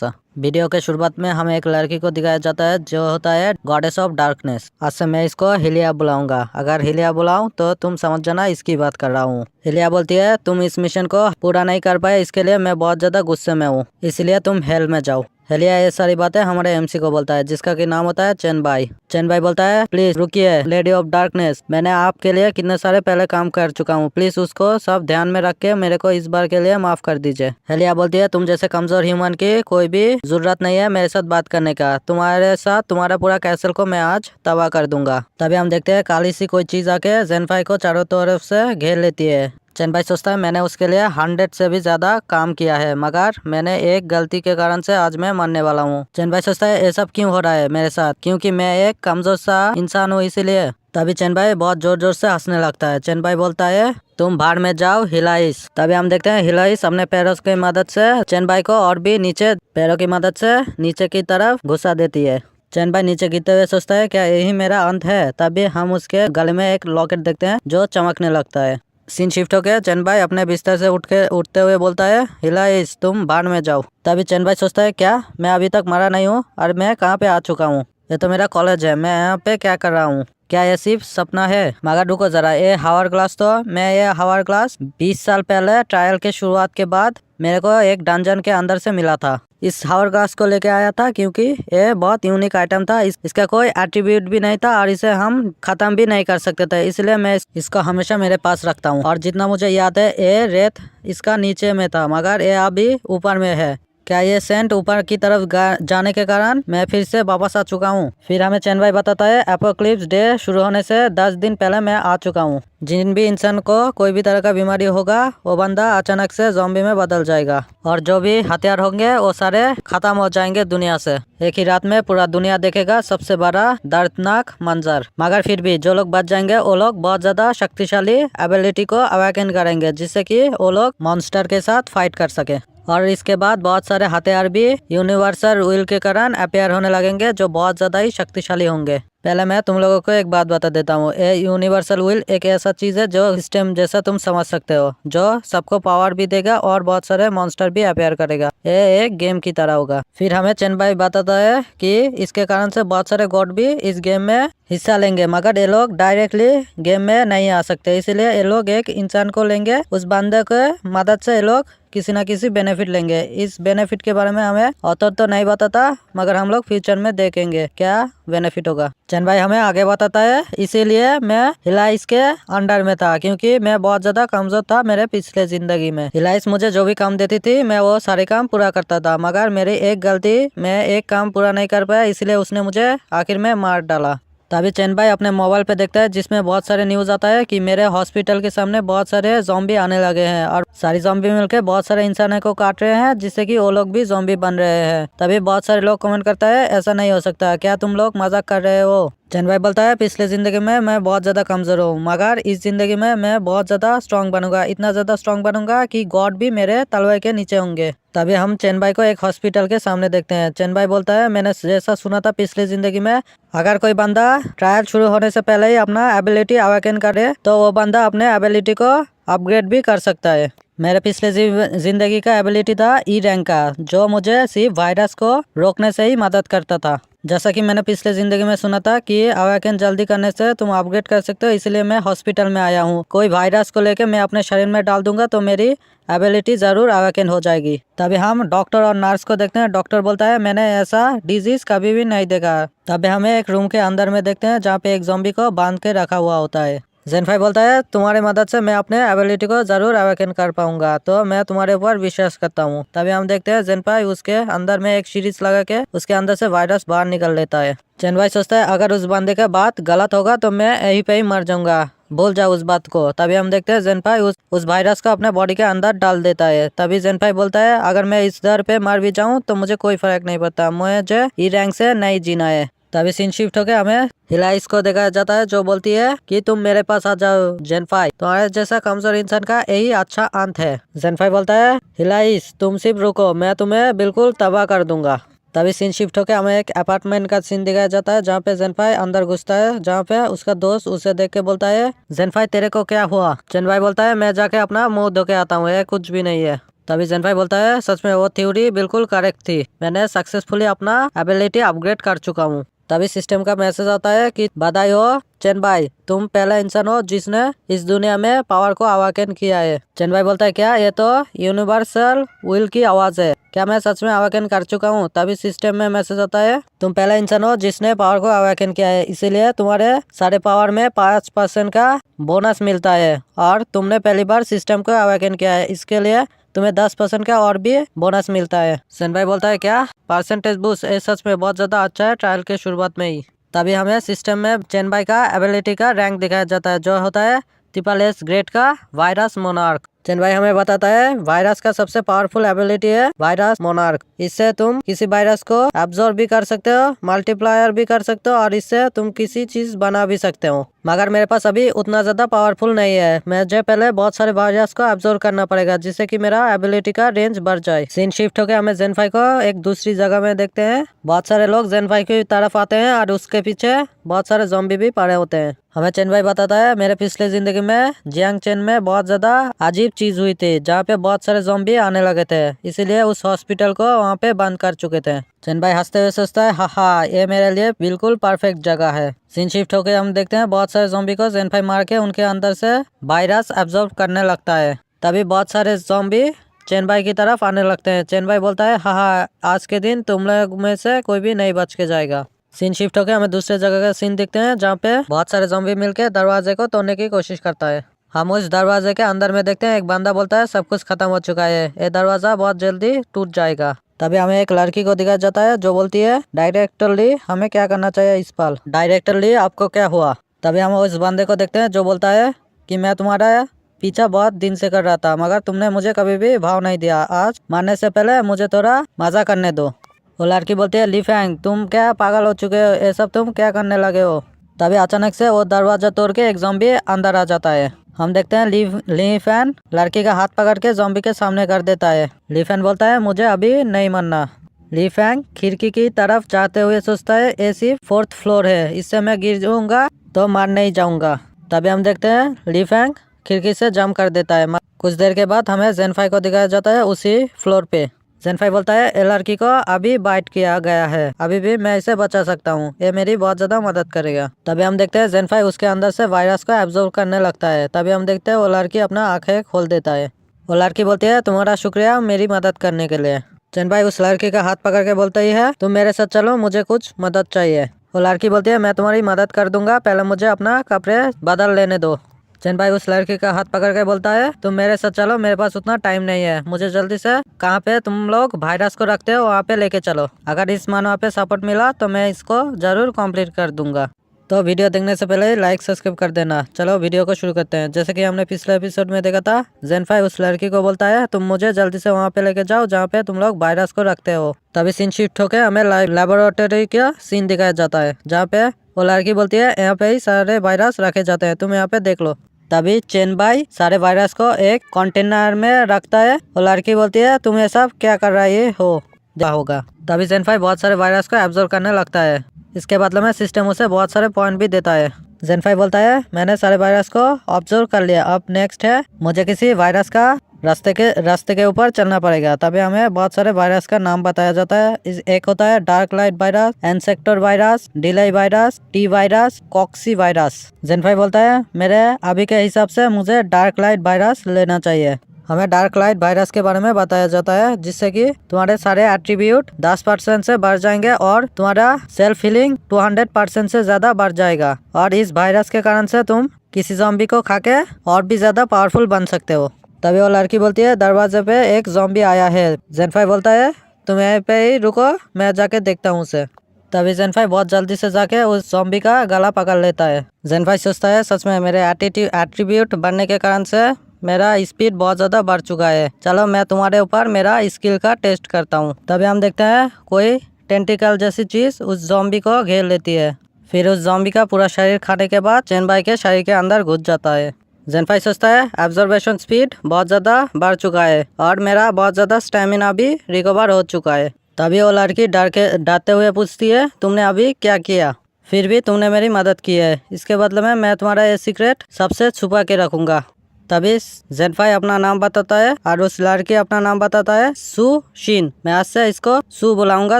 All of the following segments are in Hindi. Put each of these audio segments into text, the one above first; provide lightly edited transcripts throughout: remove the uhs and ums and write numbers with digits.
सा। वीडियो के शुरुआत में हमें एक लड़की को दिखाया जाता है जो होता है गॉडेस ऑफ डार्कनेस। आज से मैं इसको हिलिया बुलाऊंगा। अगर हिलिया बुलाऊं तो तुम समझ जाना इसकी बात कर रहा हूँ। हिलिया बोलती है तुम इस मिशन को पूरा नहीं कर पाए, इसके लिए मैं बहुत ज्यादा गुस्से में हूँ, इसलिए तुम हेल में जाओ। हिलिया ये सारी बातें हमारे एमसी को बोलता है जिसका कि नाम होता है चेन भाई। चेन भाई बोलता है प्लीज रुकिए लेडी ऑफ डार्कनेस, मैंने आपके लिए कितने सारे पहले काम कर चुका हूँ, प्लीज उसको सब ध्यान में रख के मेरे को इस बार के लिए माफ कर दीजिए। हिलिया बोलती है तुम जैसे कमजोर ह्यूमन की कोई भी जरूरत नहीं है मेरे साथ बात करने का, तुम्हारे साथ तुम्हारा पूरा कैसल को मैं आज तबाह कर दूंगा। तभी हम देखते हैं काली सी कोई चीज आके जेनफाई को चारों तरफ से घेर लेती है। चेन भाई सोचता है मैंने उसके लिए 100 से भी ज्यादा काम किया है, मगर मैंने एक गलती के कारण से आज मैं मरने वाला हूँ। चेन भाई सोचता है ये सब क्यों हो रहा है मेरे साथ, क्योंकि मैं एक कमजोर सा इंसान हूँ इसीलिए। तभी चेन भाई बहुत जोर जोर से हंसने लगता है। चेन भाई बोलता है तुम भाड़ में जाओ हिलाइस। तभी हम देखते हैं हिलाइस अपने पैरों की मदद से चेन भाई को और भी नीचे पैरों की मदद से नीचे की तरफ घुसा देती है। चेन भाई नीचे गिरते हुए सोचता है क्या यही मेरा अंत है। तभी हम उसके गले में एक लॉकेट देखते हैं जो चमकने लगता है। सीन शिफ्ट हो गया। चेन भाई अपने बिस्तर से उठते हुए बोलता है हिलाइस तुम भाड़ में जाओ। तभी चेन भाई सोचता है क्या मैं अभी तक मरा नहीं हूँ और मैं कहाँ पे आ चुका हूँ, ये तो मेरा कॉलेज है, मैं यहाँ पे क्या कर रहा हूँ, क्या ये सिर्फ सपना है। मगर रुको जरा, ये हावर ग्लास तो ये हावर ग्लास 20 साल पहले ट्रायल के शुरुआत के बाद मेरे को एक डंजन के अंदर से मिला था। इस हावर ग्लास को लेके आया था क्योंकि ये बहुत यूनिक आइटम था, इसका कोई एट्रीब्यूट भी नहीं था और इसे हम खत्म भी नहीं कर सकते थे, इसलिए मैं इसको हमेशा मेरे पास रखता हूँ। और जितना मुझे याद है ये रेत इसका नीचे में था मगर ये अभी ऊपर में है। क्या ये सेंट ऊपर की तरफ जाने के कारण मैं फिर से वापस आ चुका हूँ। फिर हमें चेन भाई बताता है एपोक्लिप्स डे शुरू होने से 10 दिन पहले मैं आ चुका हूँ। जिन भी इंसान को कोई भी तरह का बीमारी होगा वो बंदा अचानक से ज़ॉम्बी में बदल जाएगा और जो भी हथियार होंगे वो सारे खत्म हो जाएंगे दुनिया से। एक ही रात में पूरा दुनिया देखेगा सबसे बड़ा दर्दनाक मंजर। मगर फिर भी जो लोग बच जाएंगे वो लोग बहुत ज्यादा शक्तिशाली एबिलिटी को अवेकन करेंगे जिससे कि वो लोग मॉन्स्टर के साथ फाइट कर सके। और इसके बाद बहुत सारे हथियार भी यूनिवर्सल विल के कारण अपेयर होने लगेंगे जो बहुत ज्यादा ही शक्तिशाली होंगे। पहले मैं तुम लोगों को एक बात बता देता हूँ, ये यूनिवर्सल विल एक ऐसा चीज है जो सिस्टम जैसा तुम समझ सकते हो, जो सबको पावर भी देगा और बहुत सारे मॉन्स्टर भी अपेयर करेगा। ये एक गेम की तरह होगा। फिर हमें चेन भाई बताता है कि इसके कारण से बहुत सारे गॉड भी इस गेम में हिस्सा लेंगे, मगर ये लोग डायरेक्टली गेम में नहीं आ सकते, इसलिए ये लोग एक इंसान को लेंगे, उस बंदे के मदद से ये लोग किसी न किसी बेनिफिट लेंगे। इस बेनिफिट के बारे में हमें ऑथर तो नहीं बताता, मगर हम लोग फ्यूचर में देखेंगे क्या बेनिफिट होगा। चैन भाई हमें आगे बताता है इसीलिए मैं हिलाइस के अंडर में था क्योंकि मैं बहुत ज्यादा कमजोर था मेरे पिछले जिंदगी में। हिलाइस मुझे जो भी काम देती थी मैं वो सारे काम पूरा करता था, मगर मेरी एक गलती, मैं एक काम पूरा नहीं कर पाया, इसलिए उसने मुझे आखिर में मार डाला। तभी चेन भाई अपने मोबाइल पे देखता है जिसमें बहुत सारे न्यूज आता है कि मेरे हॉस्पिटल के सामने बहुत सारे ज़ॉम्बी आने लगे हैं और सारी ज़ॉम्बी मिलकर बहुत सारे इंसानों को काट रहे हैं जिससे कि वो लोग भी ज़ॉम्बी बन रहे हैं। तभी बहुत सारे लोग कमेंट करता है ऐसा नहीं हो सकता, क्या तुम लोग मजाक कर रहे हो। चेन भाई बोलता है पिछले जिंदगी में मैं बहुत ज्यादा कमजोर हूँ, मगर इस जिंदगी में मैं बहुत ज्यादा स्ट्रांग बनूंगा, इतना ज्यादा स्ट्रांग बनूंगा कि गॉड भी मेरे तलवार के नीचे होंगे। तभी हम चेन भाई को एक हॉस्पिटल के सामने देखते हैं। चेन भाई बोलता है मैंने जैसा सुना था पिछले जिंदगी में अगर कोई बंदा ट्रायल शुरू होने से पहले ही अपना एबिलिटी अवेकन करे तो वो बंदा अपने एबिलिटी को अपग्रेड भी कर सकता है। मेरे पिछले जिंदगी का एबिलिटी था ई रैंक का, जो मुझे सिर्फ वायरस को रोकने से ही मदद करता था। जैसा कि मैंने पिछले जिंदगी में सुना था कि अवेकन जल्दी करने से तुम अपग्रेड कर सकते हो, इसलिए मैं हॉस्पिटल में आया हूँ। कोई वायरस को लेकर मैं अपने शरीर में डाल दूंगा तो मेरी एबिलिटी जरूर अवेकन हो जाएगी। तभी हम डॉक्टर और नर्स को देखते हैं। डॉक्टर बोलता है मैंने ऐसा डिजीज कभी भी नहीं देखा। तभी हमें एक रूम के अंदर में देखते हैं जहाँ पे एक ज़ॉम्बी को बांध के रखा हुआ होता है। जेनफाई बोलता है तुम्हारी मदद से मैं अपने एबिलिटी को जरूर अवेकन कर पाऊंगा, तो मैं तुम्हारे ऊपर विश्वास करता हूँ। तभी हम देखते हैं जेनफाई उसके अंदर में एक सीरीज लगा के उसके अंदर से वायरस बाहर निकल लेता है। जेनफाई सोचता है अगर उस बंदे का बात गलत होगा तो मैं यहीं पे ही मर जाऊंगा, भूल जाओ उस बात को। तभी हम देखते हैं जेनफाई उस वायरस को अपने बॉडी के अंदर डाल देता है। तभी जेनफाई बोलता है अगर मैं इस दर पे मर भी जाऊं तो मुझे कोई फर्क नहीं पड़ता, मुझे ई रैंक से नहीं जीना है। तभी सीन शिफ्ट होकर हमें हिलाइस को देखा जाता है जो बोलती है कि तुम मेरे पास आ जाओ जेनफाई, तुम्हारे जैसा कमजोर इंसान का यही अच्छा अंत है। जेनफाई बोलता है हिलाइस तुम सिर्फ रुको, मैं तुम्हें बिल्कुल तबाह कर दूंगा। तभी सीन शिफ्ट होकर हमें एक अपार्टमेंट का सीन दिखाया जाता है जहाँ पे जेनफाई अंदर घुसता है, जहाँ पे उसका दोस्त उसे देख के बोलता है जेनफाई तेरे को क्या हुआ। जेनफाई बोलता है मैं जाके अपना मुंह धो के आता हूँ, ये कुछ भी नहीं है। तभी जेनफाई बोलता है सच में वो थ्योरी बिल्कुल करेक्ट थी, मैंने सक्सेसफुली अपना एबिलिटी अपग्रेड कर चुका हूँ। तभी सिस्टम का मैसेज आता है कि बधाई हो चेनबाई, तुम पहला इंसान हो जिसने इस दुनिया में पावर को अवाकन किया है। चेनबाई बोलता है क्या, ये तो यूनिवर्सल विल की आवाज है, क्या मैं सच में अवाकन कर चुका हूँ? तभी सिस्टम में मैसेज आता है तुम पहला इंसान हो जिसने पावर को अवाकन किया है, इसीलिए तुम्हारे सारे पावर में 5% का बोनस मिलता है, और तुमने पहली बार सिस्टम को अवाकन किया है, इसके लिए तुम्हें 10% का और भी बोनस मिलता है। सेनबाई बोलता है क्या परसेंटेज बूस्ट, ये सच में बहुत ज्यादा अच्छा है ट्रायल के शुरुआत में ही। तभी हमें सिस्टम में चेनबाई का एबिलिटी का रैंक दिखाया जाता है, जो होता है ट्रिपल ग्रेड का वायरस मोनार्क। चेनबाई हमें बताता है वायरस का सबसे पावरफुल एबिलिटी है वायरस मोनार्क, इससे तुम किसी वायरस को एब्जॉर्ब भी कर सकते हो, मल्टीप्लायर भी कर सकते हो, और इससे तुम किसी चीज बना भी सकते हो। मगर मेरे पास अभी उतना ज्यादा पावरफुल नहीं है, मुझे पहले बहुत सारे वायरस को एब्जॉर्ब करना पड़ेगा जिससे कि मेरा एबिलिटी का रेंज बढ़ जाए। सीन शिफ्ट होकर हमें जेनफाई को एक दूसरी जगह में देखते हैं, बहुत सारे लोग जेनफाई की तरफ आते हैं और उसके पीछे बहुत सारे ज़ॉम्बी भी पड़े होते हैं। हमें चेनबाई बताता है मेरे पिछले जिंदगी में जियांग चेन में बहुत ज्यादा अजीब चीज हुई थी, जहाँ पे बहुत सारे ज़ॉम्बी आने लगे थे, इसीलिए उस हॉस्पिटल को वहाँ पे बंद कर चुके थे। चेनबाई हंसते हुए सोचता है हा ये मेरे लिए बिल्कुल परफेक्ट जगह है। सीन शिफ्ट होकर हम देखते हैं बहुत सारे ज़ॉम्बी को जेनफाई मार के उनके अंदर से वायरस एब्जॉर्ब करने लगता है। तभी बहुत सारे ज़ॉम्बी चेनबाई की तरफ आने लगते हैं। चेनबाई बोलता है हा आज के दिन तुम लोग में से कोई भी नहीं बच के जाएगा। सीन शिफ्ट होकर हमें दूसरे जगह का सीन दिखते हैं, जहाँ पे बहुत सारे ज़ॉम्बी मिलके दरवाजे को तोड़ने की कोशिश करता है। हम उस दरवाजे के अंदर में देखते हैं एक बंदा बोलता है सब कुछ खत्म हो चुका है, ये दरवाजा बहुत जल्दी टूट जाएगा। तभी हमें एक लड़की को दिखाया जाता है जो बोलती है डायरेक्टरली हमें क्या करना चाहिए इस पल, डायरेक्टरली आपको क्या हुआ? तभी हम उस बंदे को देखते हैं जो बोलता है कि मैं तुम्हारा पीछा बहुत दिन से कर रहा था, मगर तुमने मुझे कभी भी भाव नहीं दिया, आज मारने से पहले मुझे थोड़ा मजा करने दो। वो लड़की बोलती है ली फैंग तुम क्या पागल हो चुके हो, ये सब तुम क्या करने लगे हो? तभी अचानक से वो दरवाजा तोड़ के एक ज़ॉम्बी अंदर आ जाता है। हम देखते हैं ली फैन लड़की का हाथ पकड़ के ज़ॉम्बी के सामने कर देता है। ली फैन बोलता है मुझे अभी नहीं मरना। ली फैंग खिड़की की तरफ जाते हुए सोचता है ये सिर्फ 4th फ्लोर है, इससे मैं गिर जाऊंगा तो मार नहीं जाऊंगा। तभी हम देखते हैं ली फैंग खिड़की से जंप कर देता है। कुछ देर के बाद हमें जेनफाई को दिखाया जाता है उसी फ्लोर पे। जेनफाई बोलता है ये लड़की को अभी बाइट किया गया है, अभी भी मैं इसे बचा सकता हूँ, ये मेरी बहुत ज्यादा मदद करेगा। तभी हम देखते हैं जेनफाई उसके अंदर से वायरस को एब्जॉर्ब करने लगता है। तभी हम देखते हैं वो लड़की अपना आंखें खोल देता है। वो लड़की बोलती है तुम्हारा शुक्रिया मेरी मदद करने के लिए। जेनफाई उस लड़की का हाथ पकड़ के बोलता ही है तुम मेरे साथ चलो, मुझे कुछ मदद चाहिए। वो लड़की बोलती है मैं तुम्हारी मदद कर दूंगा, पहले मुझे अपना कपड़े बदल लेने दो। चेनबाई उस लड़की का हाथ पकड़ के बोलता है तुम मेरे साथ चलो, मेरे पास उतना टाइम नहीं है, मुझे जल्दी से कहाँ पे तुम लोग वायरस को रखते हो वहाँ पे लेके चलो, अगर इस मानव पे सपोर्ट मिला तो मैं इसको जरूर कंप्लीट कर दूंगा। तो वीडियो देखने से पहले लाइक सब्सक्राइब कर देना। चलो वीडियो को शुरू करते हैं। जैसे कि हमने पिछले एपिसोड में देखा था, जेनफाई उस लड़की को बोलता है तुम मुझे जल्दी से वहाँ पे लेके जाओ जहाँ पे तुम लोग वायरस को रखते हो। तभी सीन शिफ्ट होकर हमें लेबोरेटरी का सीन दिखाया जाता है, जहाँ पे वो लड़की बोलती है यहाँ पे ही सारे वायरस रखे जाते हैं, तुम यहाँ पे देख लो। तभी चेनबाई सारे वायरस को एक कंटेनर में रखता है। वो लड़की बोलती है तुम ये सब क्या कर रही हो, क्या होगा। तभी जेनफाई बहुत सारे वायरस को एब्जॉर्ब करने लगता है। इसके बदले में सिस्टम उसे बहुत सारे पॉइंट भी देता है। जेनफाई बोलता है मैंने सारे वायरस को ऑब्जर्व कर लिया, अब नेक्स्ट है मुझे किसी वायरस का रास्ते के ऊपर चलना पड़ेगा। तभी हमें बहुत सारे वायरस का नाम बताया जाता है। एक होता है डार्क लाइट वायरस, एनसेक्टर वायरस, डिलाई वायरस, टी वायरस, कॉक्सी वायरस। जेनफाई बोलता है मेरे अभी के हिसाब से मुझे डार्क लाइट वायरस लेना चाहिए। हमें डार्क लाइट वायरस के बारे में बताया जाता है, जिससे कि तुम्हारे सारे एट्रीब्यूट 10% से बढ़ जाएंगे और तुम्हारा सेल्फ हीलिंग 200% से ज्यादा बढ़ जाएगा, और इस वायरस के कारण से तुम किसी ज़ॉम्बी को खाके और भी ज्यादा पावरफुल बन सकते हो। तभी वो लड़की बोलती है दरवाजे पे एक ज़ॉम्बी आया है। जेनफाई बोलता है तुम यहीं पे ही रुको, मैं जाके देखता हूँ उसे। तभी जेनफाई बहुत जल्दी से जाके उस ज़ॉम्बी का गला पकड़ लेता है। जेनफाई सोचता है सच में मेरे एट्रीब्यूट बढ़ने के कारण से मेरा स्पीड बहुत ज़्यादा बढ़ चुका है, चलो मैं तुम्हारे ऊपर मेरा स्किल का टेस्ट करता हूँ। तभी हम देखते हैं कोई टेंटिकल जैसी चीज़ उस ज़ॉम्बी को घेर लेती है। फिर उस ज़ॉम्बी का पूरा शरीर खाने के बाद चेनबाई के शरीर के अंदर घुस जाता है। जेनफाई सोचता है ऑब्जर्वेशन स्पीड बहुत ज़्यादा बढ़ चुका है और मेरा बहुत ज़्यादा स्टेमिना भी रिकवर हो चुका है। तभी वो लड़की डरते हुए पूछती है तुमने अभी क्या किया, फिर भी तुमने मेरी मदद की है, इसके बदले में मैं तुम्हारा ये सीक्रेट सबसे छुपा के रखूँगा। तभी जेनफाई अपना नाम बताता है और उस लड़की अपना नाम बताता है सू शिन। मैं आज से इसको सू बुलाऊंगा,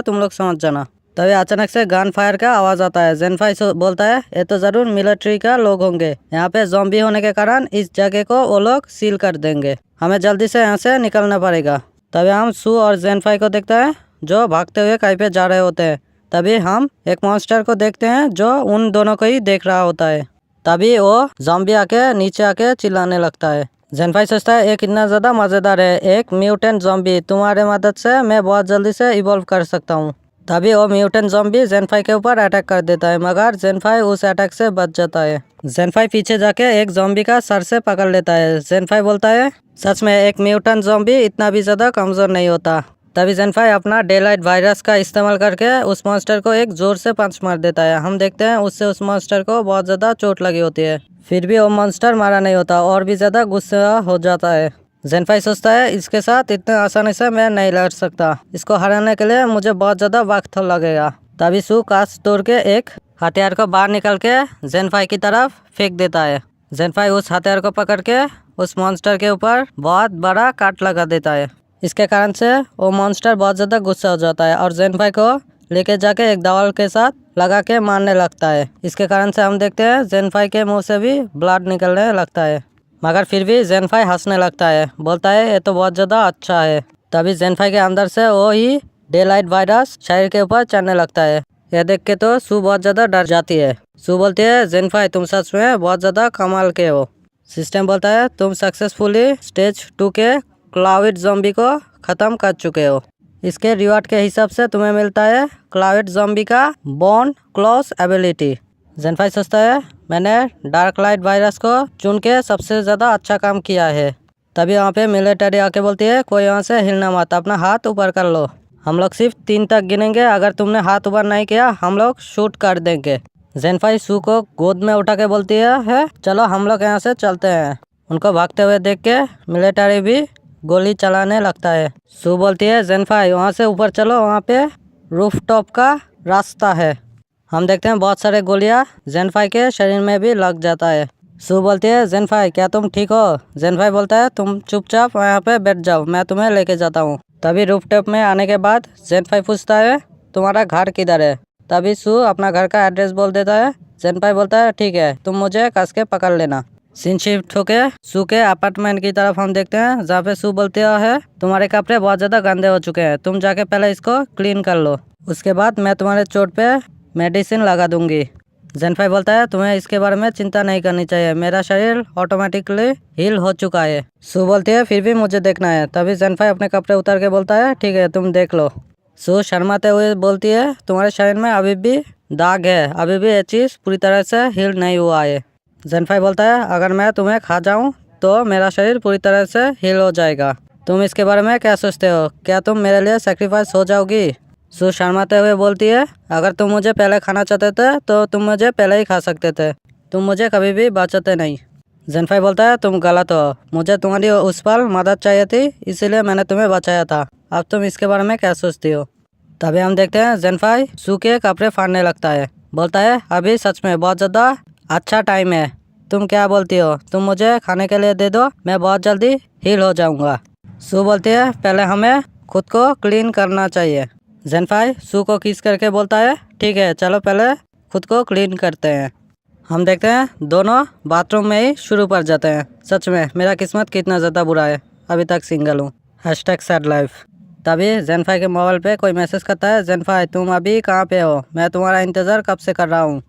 तुम लोग समझ जाना। तभी अचानक से गन फायर का आवाज आता है। जेनफाई बोलता है ये तो जरूर मिलिट्री का लोग होंगे, यहाँ पे ज़ॉम्बी होने के कारण इस जगह को वो लोग सील कर देंगे, हमें जल्दी से यहाँ से निकलना पड़ेगा। तभी हम सू और जेनफाई को देखते हैं जो भागते हुए कहीं पे जा रहे होते हैं। तभी हम एक मॉन्स्टर को देखते हैं जो उन दोनों को ही देख रहा होता है। तभी वो ज़ॉम्बी आके नीचे आके चिल्लाने लगता है। जेनफाई सोचता है ये कितना ज़्यादा मज़ेदार है, एक म्यूटेंट ज़ॉम्बी, तुम्हारे मदद से मैं बहुत जल्दी से इवॉल्व कर सकता हूँ। तभी वो म्यूटेंट ज़ॉम्बी जेनफाई के ऊपर अटैक कर देता है, मगर जेनफाई उस अटैक से बच जाता है। जेनफाई पीछे जाके एक ज़ॉम्बी का सर से पकड़ लेता है। जेनफाई बोलता है सच में एक म्यूटेंट ज़ॉम्बी इतना भी ज़्यादा कमज़ोर नहीं होता। तभी जेनफाई अपना डेलाइट वायरस का इस्तेमाल करके उस मॉन्स्टर को एक जोर से पंच मार देता है। हम देखते हैं उससे उस मॉन्स्टर को बहुत ज़्यादा चोट लगी होती है, फिर भी वो मॉन्स्टर मारा नहीं होता और भी ज़्यादा गुस्सा हो जाता है। जेनफाई सोचता है इसके साथ इतने आसानी से मैं नहीं लड़ सकता, इसको हराने के लिए मुझे बहुत ज़्यादा वक्त लगेगा। तभी सू कांच तोड़ के एक हथियार को बाहर निकल के जेनफाई की तरफ फेंक देता है। जेनफाई उस हथियार को पकड़ के उस मॉन्स्टर के ऊपर बहुत बड़ा काट लगा देता है। इसके कारण से वो मॉन्स्टर बहुत ज़्यादा गुस्सा हो जाता है और जेनफाई को लेके जाके एक दवाल के साथ लगा के मारने लगता है। इसके कारण से हम देखते हैं जेनफाई के मुंह से भी ब्लड निकलने लगता है, मगर फिर भी जेनफाई हंसने लगता है, बोलता है ये तो बहुत ज़्यादा अच्छा है। तभी जेनफाई के अंदर से वो ही डेलाइट वायरस शरीर के ऊपर चढ़ने लगता है। यह देख के तो सू बहुत ज़्यादा डर जाती है। सू बोलती है जेनफाई तुम सच में बहुत ज़्यादा कमाल के हो। सिस्टम बोलता है तुम सक्सेसफुली स्टेज 2 के क्लाउड ज़ॉम्बी को ख़त्म कर चुके हो। इसके रिवार्ड के हिसाब से तुम्हें मिलता है क्लाउड ज़ॉम्बी का बोन क्लॉस एबिलिटी। जेनफाई सोचता है मैंने डार्क लाइट वायरस को चुन के सबसे ज़्यादा अच्छा काम किया है। तभी वहाँ पे मिलिट्री आके बोलती है कोई यहाँ से हिलना मत, अपना हाथ ऊपर कर लो, हम लोग सिर्फ 3 तक गिनेंगे, अगर तुमने हाथ ऊपर नहीं किया हम लोग शूट कर देंगे। जेनफाई सू को गोद में उठा के बोलती है चलो हम लोग यहाँ से चलते हैं। उनको भागते हुए देख के मिलिट्री भी गोली चलाने लगता है। सू बोलती है जेनफाई वहाँ से ऊपर चलो, वहाँ पे रूफटॉप का रास्ता है। हम देखते हैं बहुत सारे गोलियां जेनफाई के शरीर में भी लग जाता है। सू बोलती है जेनफाई क्या तुम ठीक हो? जेनफाई बोलता है तुम चुपचाप यहाँ पे बैठ जाओ, मैं तुम्हें लेके जाता हूँ। तभी रूफटॉप में आने के बाद जेनफाई पूछता है तुम्हारा घर किधर है? तभी सू अपना घर का एड्रेस बोल देता है। जेनफाई बोलता है ठीक है, तुम मुझे कस के पकड़ लेना। सीन शिफ्ट होके सू के अपार्टमेंट की तरफ हम देखते हैं, जहाँ पे सू बोलते है तुम्हारे कपड़े बहुत ज़्यादा गंदे हो चुके हैं, तुम जाके पहले इसको क्लीन कर लो, उसके बाद मैं तुम्हारे चोट पे मेडिसिन लगा दूंगी। जेनफाई बोलता है तुम्हें इसके बारे में चिंता नहीं करनी चाहिए, मेरा शरीर ऑटोमेटिकली हील हो चुका है। सू बोलती है फिर भी मुझे देखना है। तभी जेनफाई अपने कपड़े उतार के बोलता है ठीक है तुम देख लो। सू शर्माते हुए बोलती है तुम्हारे शरीर में अभी भी दाग है, अभी भी ये चीज़ पूरी तरह से हील नहीं हुआ है। जेनफाई बोलता है अगर मैं तुम्हें खा जाऊँ तो मेरा शरीर पूरी तरह से हील हो जाएगा, तुम इसके बारे में क्या सोचते हो? क्या तुम मेरे लिए सेक्रीफाइस हो जाओगी? सू शर्माते हुए बोलती है अगर तुम मुझे पहले खाना चाहते थे तो तुम मुझे पहले ही खा सकते थे, तुम मुझे कभी भी बचाते नहीं। जेनफाई बोलता है तुम गलत हो, मुझे तुम्हारी उस पल मदद चाहिए थी इसीलिए मैंने तुम्हें बचाया था, अब तुम इसके बारे में क्या सोचती हो? तभी हम देखते हैं जेनफाई सू के कपड़े फाड़ने लगता है, बोलता है अभी सच में बहुत ज़्यादा अच्छा टाइम है, तुम क्या बोलती हो? तुम मुझे खाने के लिए दे दो, मैं बहुत जल्दी हील हो जाऊँगा। सू बोलती है पहले हमें खुद को क्लीन करना चाहिए। जेनफाई सू को किस करके बोलता है ठीक है चलो पहले खुद को क्लीन करते हैं। हम देखते हैं दोनों बाथरूम में ही शुरू पर जाते हैं। सच में मेरा किस्मत कितना ज़्यादा बुरा है, अभी तक सिंगल हूँ, #sad life। तभी जेनफाई के मोबाइल पे कोई मैसेज करता है जेनफाई तुम अभी कहाँ पे हो, मैं तुम्हारा इंतज़ार कब से कर रहा हूँ।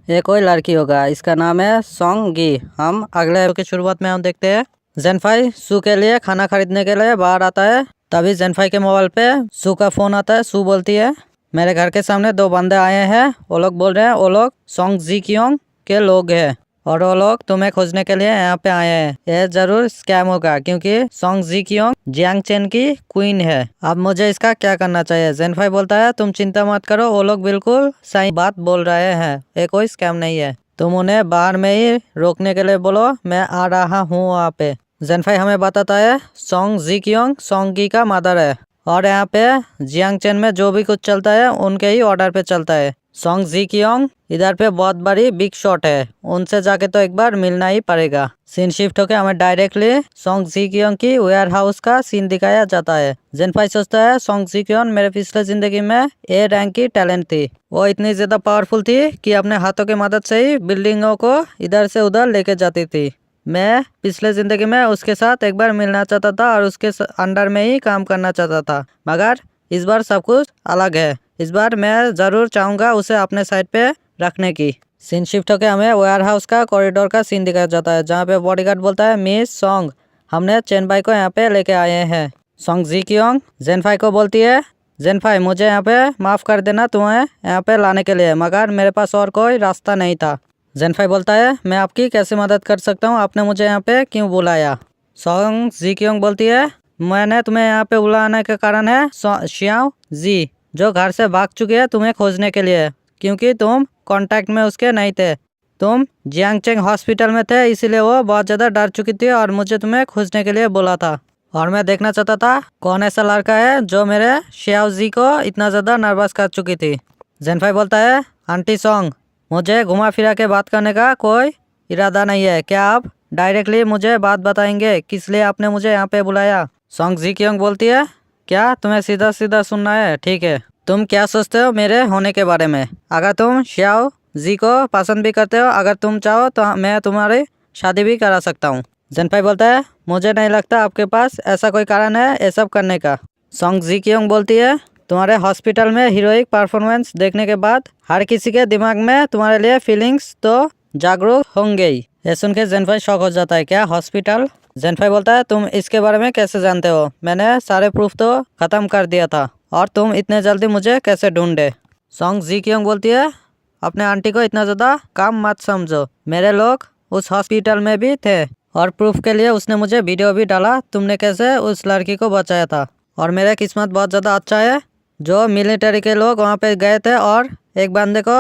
ये कोई लड़की होगा, इसका नाम है सॉन्ग गी। हम अगले की शुरुआत में हम देखते हैं जेनफाई सू के लिए खाना खरीदने के लिए बाहर आता है। तभी जेनफाई के मोबाइल पे सू का फ़ोन आता है। सू बोलती है मेरे घर के सामने 2 बंदे आए हैं, वो लोग बोल रहे हैं वो लोग सॉन्ग जी कियोंग के लोग हैं और वो लोग तुम्हें खोजने के लिए यहाँ पे आए हैं, यह जरूर स्कैम होगा क्योंकि सॉन्ग जी कियोंग जियांग चेन की क्वीन है, अब मुझे इसका क्या करना चाहिए? जेनफाई बोलता है तुम चिंता मत करो, वो लोग बिल्कुल सही बात बोल रहे हैं, ये कोई स्कैम नहीं है, तुम उन्हें बाहर में ही रोकने के लिए बोलो, मैं आ रहा हूँ वहाँ पे। जेनफाई हमें बताता है सॉन्ग जी कियोंग सॉन्ग गी का मदर है और यहाँ पे जियांग चेन में जो भी कुछ चलता है उनके ही ऑर्डर पे चलता है। सोंग जी कियोंग, इधर पे बहुत बड़ी बिग शॉट है, उनसे जाके तो एक बार मिलना ही पड़ेगा। सीन शिफ्ट होकर हमें डायरेक्टली सोंग जी कियोंग की वेयर हाउस का सीन दिखाया जाता है। जेनफाई सोचता है सोंग जी कियोंग मेरे पिछले जिंदगी में ए रैंक की टैलेंट थी, वो इतनी ज्यादा पावरफुल थी कि अपने हाथों की मदद से ही बिल्डिंगों को इधर से उधर लेके जाती थी। मैं पिछले जिंदगी में उसके साथ एक बार मिलना चाहता था और उसके अंडर में ही काम करना चाहता था, मगर इस बार सब कुछ अलग है। इस बार मैं ज़रूर चाहूँगा उसे अपने साइड पे रखने की। सीन शिफ्ट होकर हमें वेयर हाउस का कॉरिडोर का सीन दिखाया जाता है, जहाँ पे बॉडीगार्ड बोलता है मिस सोंग, हमने चेनबाई को यहाँ पे लेके आए हैं। सोंग जी कियोंग जेनफाई को बोलती है जेनफाई मुझे यहाँ पे माफ़ कर देना तुम्हें यहाँ पे लाने के लिए, मगर मेरे पास और कोई रास्ता नहीं था। जेनफाई बोलता है मैं आपकी कैसे मदद कर सकता हूँ, आपने मुझे यहाँ पे क्यों बुलाया। सोंग जी कियोंग बोलती है मैंने तुम्हें यहाँ पे बुलाने का कारण है शियाओ जी, जो घर से भाग चुकी है तुम्हें खोजने के लिए, क्योंकि तुम कांटेक्ट में उसके नहीं थे। तुम जियांगचेंग हॉस्पिटल में थे, इसीलिए वो बहुत ज़्यादा डर चुकी थी और मुझे तुम्हें खोजने के लिए बोला था। और मैं देखना चाहता था कौन ऐसा लड़का है जो मेरे शियाओ जी को इतना ज़्यादा नर्वस कर चुकी थी। जेनफाई बोलता है आंटी सोंग, मुझे घुमा फिरा के बात करने का कोई इरादा नहीं है, क्या आप डायरेक्टली मुझे बात बताएंगे किस लिए आपने मुझे यहाँ पे बुलाया। सोंग जी कियोंग बोलती है क्या तुम्हें सीधा सीधा सुनना है, ठीक है, तुम क्या सोचते हो मेरे होने के बारे में। अगर तुम शियाओ जी को पसंद भी करते हो, अगर तुम चाहो तो मैं तुम्हारी शादी भी करा सकता हूँ। जेनफाई बोलता है मुझे नहीं लगता आपके पास ऐसा कोई कारण है ये सब करने का। सोंग जी कियोंग बोलती है तुम्हारे हॉस्पिटल में हीरोइक परफॉर्मेंस देखने के बाद हर किसी के दिमाग में तुम्हारे लिए फीलिंग्स तो जागरूक होंगे ही। ये सुन के जेनफाई शॉक हो जाता है, क्या हॉस्पिटल। जेनफाई बोलता है तुम इसके बारे में कैसे जानते हो, मैंने सारे प्रूफ तो ख़त्म कर दिया था, और तुम इतने जल्दी मुझे कैसे ढूंढे। सोंग जी कियोंग बोलती है अपने आंटी को इतना ज़्यादा काम मत समझो, मेरे लोग उस हॉस्पिटल में भी थे और प्रूफ के लिए उसने मुझे वीडियो भी डाला तुमने कैसे उस लड़की को बचाया था। और मेरा किस्मत बहुत ज़्यादा अच्छा है जो मिलिट्री के लोग वहाँ पे गए थे और एक बंदे को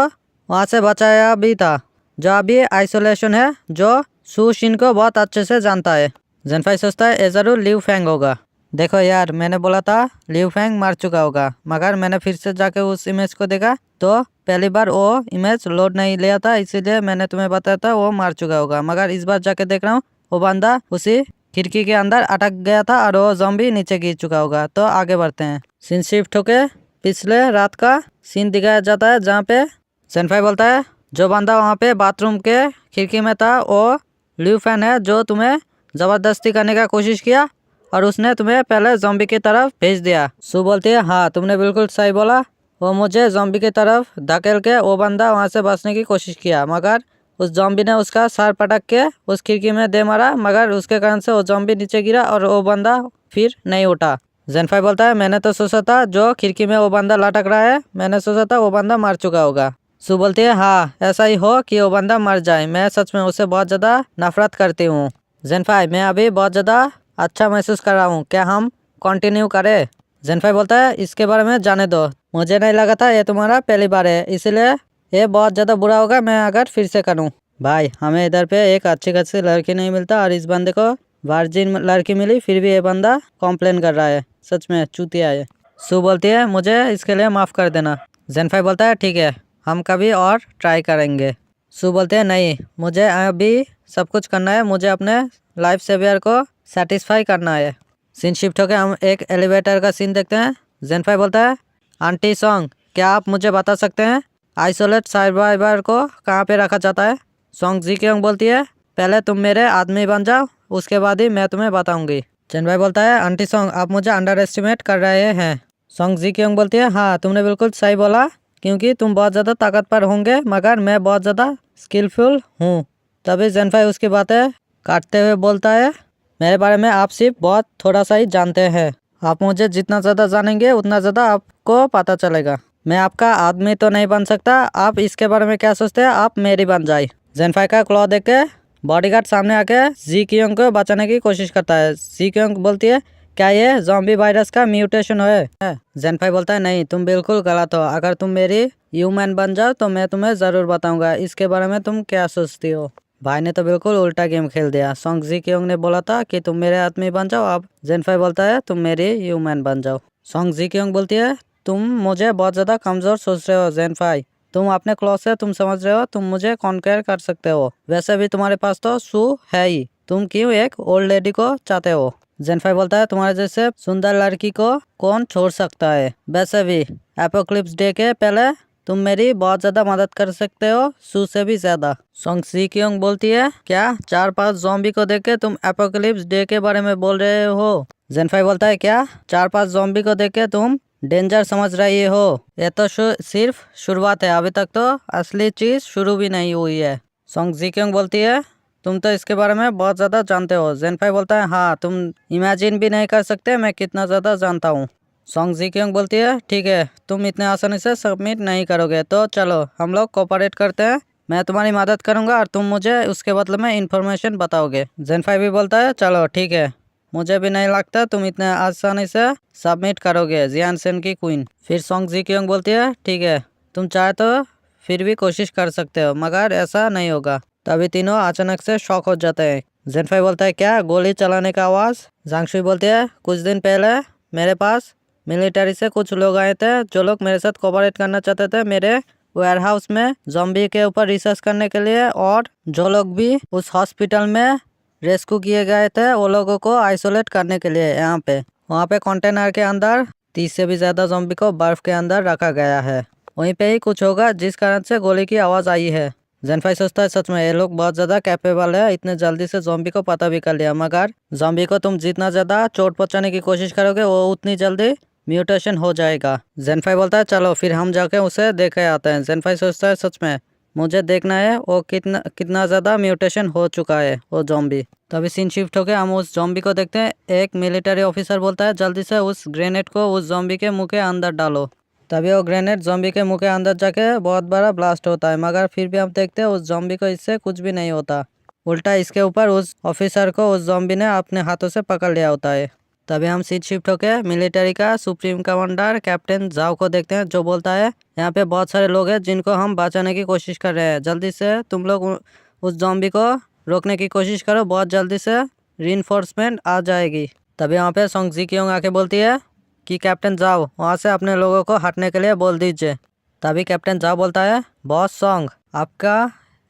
वहाँ से बचाया भी था, जो अभी आइसोलेशन है, जो सू शिन को बहुत अच्छे से जानता है। जेनफाई सोचता है ये ज़रूर लिu फेंग होगा। देखो यार मैंने बोला था लिu फेंग मर चुका होगा, मगर मैंने फिर से जाके उस इमेज को देखा तो पहली बार वो इमेज लोड नहीं लिया था, इसीलिए मैंने तुम्हें बताया था वो मर चुका होगा। मगर इस बार जाके देख रहा हूँ वो बंदा उसी खिड़की के अंदर अटक गया था और वो ज़ॉम्बी नीचे गिर चुका होगा। तो आगे बढ़ते हैं। सीन शिफ्ट होके पिछले रात का सीन दिखाया जाता है, जहाँ पे जेनफाई बोलता है जो बंदा वहाँ पे बाथरूम के खिड़की में था वो लिu फेंग है, जो तुम्हें ज़बरदस्ती करने का कोशिश किया और उसने तुम्हें पहले ज़ॉम्बी की तरफ भेज दिया। सू बोलती है हाँ तुमने बिल्कुल सही बोला, वो मुझे ज़ॉम्बी की तरफ धकेल के वो बंदा वहाँ से बचने की कोशिश किया, मगर उस ज़ॉम्बी ने उसका सर पटक के उस खिड़की में दे मारा, मगर उसके कारण से वो ज़ॉम्बी नीचे गिरा और वो बंदा फिर नहीं उठा। जेनफाई बोलता है मैंने तो सोचा था जो खिड़की में वो बंदा लटक रहा है, मैंने सोचा था वो बंदा मर चुका होगा। सू बोलती है हाँ ऐसा ही हो कि वो बंदा मर जाए, मैं सच में उससे बहुत ज़्यादा नफरत करती हूँ। जेनफाई मैं अभी बहुत ज़्यादा अच्छा महसूस कर रहा हूँ, क्या हम कंटिन्यू करें। जेनफाई बोलता है इसके बारे में जाने दो, मुझे नहीं लगा था ये तुम्हारा पहली बार है, इसलिए ये बहुत ज़्यादा बुरा होगा मैं अगर फिर से करूँ। भाई हमें इधर पे एक अच्छी खासी लड़की नहीं मिलता और इस बंदे को वर्जिन लड़की मिली, फिर भी ये बंदा कॉम्प्लेन कर रहा है, सच में चूतिया है। सू बोलती है मुझे इसके लिए माफ़ कर देना। जेनफाई बोलता है ठीक है हम कभी और ट्राई करेंगे। सू बोलते हैं नहीं मुझे अभी सब कुछ करना है, मुझे अपने लाइफ सेवियर को सेटिस्फाई करना है। सीन शिफ्ट होकर हम एक एलिवेटर का सीन देखते हैं। जेनफाई बोलता है आंटी सोंग क्या आप मुझे बता सकते हैं आइसोलेट सर्वाइवर को कहाँ पे रखा जाता है। सोंग जी कियोंग बोलती है पहले तुम मेरे आदमी बन जाओ, उसके बाद ही मैं तुम्हें बताऊंगी। जेनफाई बोलता है आंटी सोंग आप मुझे अंडर एस्टिमेट कर रहे हैं। सोंग जी कियोंग बोलती है हाँ तुमने बिल्कुल सही बोला, क्योंकि तुम बहुत ज़्यादा ताकतवर होंगे मगर मैं बहुत ज़्यादा स्किलफुल हूँ। तभी जेनफाई उसकी बातें काटते हुए बोलता है मेरे बारे में आप सिर्फ बहुत थोड़ा सा ही जानते हैं, आप मुझे जितना ज़्यादा जानेंगे उतना ज़्यादा आपको पता चलेगा। मैं आपका आदमी तो नहीं बन सकता, आप इसके बारे में क्या सोचते हैं आप मेरी बन जाए। जेनफाई का क्लॉ देख के बॉडीगार्ड सामने आके जी कियोंग को बचाने की कोशिश करता है। जी कियोंग बोलती है क्या ये ज़ॉम्बी वायरस का म्यूटेशन है। जेनफाई बोलता है नहीं तुम बिल्कुल गलत हो, अगर तुम मेरी ह्यूमन बन जाओ तो मैं तुम्हें ज़रूर बताऊंगा इसके बारे में तुम क्या सोचती हो। भाई ने तो बिल्कुल उल्टा गेम खेल दिया। सोंग जी कियोंग ने बोला था कि तुम मेरे आदमी बन जाओ, अब जेनफाई बोलता है तुम मेरी ह्यूमन बन जाओ। सोंग जी कियोंग बोलती है तुम मुझे बहुत ज़्यादा कमज़ोर सोच रहे हो जेनफाई, तुम अपने क्लॉथ से तुम समझ रहे हो तुम मुझे कॉन्कर कर सकते हो, वैसे भी तुम्हारे पास तो शू है ही, तुम क्यों एक ओल्ड लेडी को चाहते हो। जेनफाई बोलता है तुम्हारे जैसे सुंदर लड़की को कौन छोड़ सकता है, वैसे भी एपोक्लिप्स डे के पहले तुम मेरी बहुत ज्यादा मदद कर सकते हो, शू से भी ज्यादा। सोंग सी क्योंग बोलती है क्या 4-5 ज़ॉम्बी को देख के तुम एपोक्लिप्स डे के बारे में बोल रहे हो। जेनफाई बोलता है क्या 4-5 ज़ॉम्बी को देख के तुम डेंजर समझ रही हो, ये तो सिर्फ शुरुआत है, अभी तक तो असली चीज शुरू भी नहीं हुई है। सोंग जी क्योंग बोलती है तुम तो इसके बारे में बहुत ज्यादा जानते हो। जेनफाई बोलता है हाँ, तुम इमेजिन भी नहीं कर सकते मैं कितना ज्यादा जानता हूँ। सोंग जी क्योंग बोलती है ठीक है, तुम इतने आसानी से सबमिट नहीं करोगे तो चलो हम लोग कोऑपरेट करते हैं, मैं तुम्हारी मदद करूंगा और तुम मुझे उसके बदले में इंफॉर्मेशन बताओगे। जेनफाई भी बोलता है चलो ठीक है, मुझे भी नहीं लगता तुम इतने आसानी से सबमिट करोगे जियानसेन की क्वीन। फिर सोंग जी क्योंग बोलती है ठीक है, तुम चाहे तो फिर भी कोशिश कर सकते हो मगर ऐसा नहीं होगा। तभी तीनों अचानक से शॉक हो जाते हैं। जेनफाई बोलता है क्या गोली चलाने का आवाज़। जांगशुई बोलती है कुछ दिन पहले मेरे पास मिलिट्री से कुछ लोग आए थे जो लोग मेरे साथ कोऑपरेट करना चाहते थे मेरे वेयरहाउस में ज़ॉम्बी के ऊपर रिसर्च करने के लिए, और जो लोग भी उस हॉस्पिटल में रेस्क्यू किए गए थे वो लोगों को आइसोलेट करने के लिए यहाँ पे वहाँ पे कंटेनर के अंदर 30 से भी ज़्यादा ज़ॉम्बी को बर्फ के अंदर रखा गया है। वहीं पे ही कुछ होगा जिस कारण से गोली की आवाज़ आई है। जेनफाई सोचता है सच में ये लोग बहुत ज़्यादा कैपेबल है, इतने जल्दी से ज़ॉम्बी को पता भी कर लिया, मगर ज़ॉम्बी को तुम जितना ज़्यादा चोट पहुँचाने की कोशिश करोगे वो उतनी जल्दी म्यूटेशन हो जाएगा। जेनफाई बोलता है चलो फिर हम जाके उसे देखे आते हैं। जेनफाई सोचता है सच में मुझे देखना है वो कितना कितना ज़्यादा म्यूटेशन हो चुका है वो ज़ॉम्बी। तभी सीन शिफ्ट होकर हम उस ज़ॉम्बी को देखते हैं। एक मिलिट्री ऑफिसर बोलता है जल्दी से उस ग्रेनेड को उस ज़ॉम्बी के मुंह के अंदर डालो। तभी वो ग्रेनेड ज़ॉम्बी के मुंह के अंदर जाके बहुत बड़ा ब्लास्ट होता है, मगर फिर भी हम देखते हैं उस ज़ॉम्बी को इससे कुछ भी नहीं होता, उल्टा इसके ऊपर उस ऑफिसर को उस ज़ॉम्बी ने अपने हाथों से पकड़ लिया होता है। तभी हम सीट शिफ्ट होकर मिलिट्री का सुप्रीम कमांडर कैप्टन जाओ को देखते हैं, जो बोलता है यहाँ पे बहुत सारे लोग हैं जिनको हम बचाने की कोशिश कर रहे हैं, जल्दी से तुम लोग उस ज़ॉम्बी को रोकने की कोशिश करो, बहुत जल्दी से रीइंफोर्समेंट आ जाएगी। तभी वहाँ पे सोंग जी क्योंग आके बोलती है कि कैप्टन जाओ वहाँ से अपने लोगों को हटने के लिए बोल दीजिए। तभी कैप्टन जाओ बोलता है बॉस सोंग आपका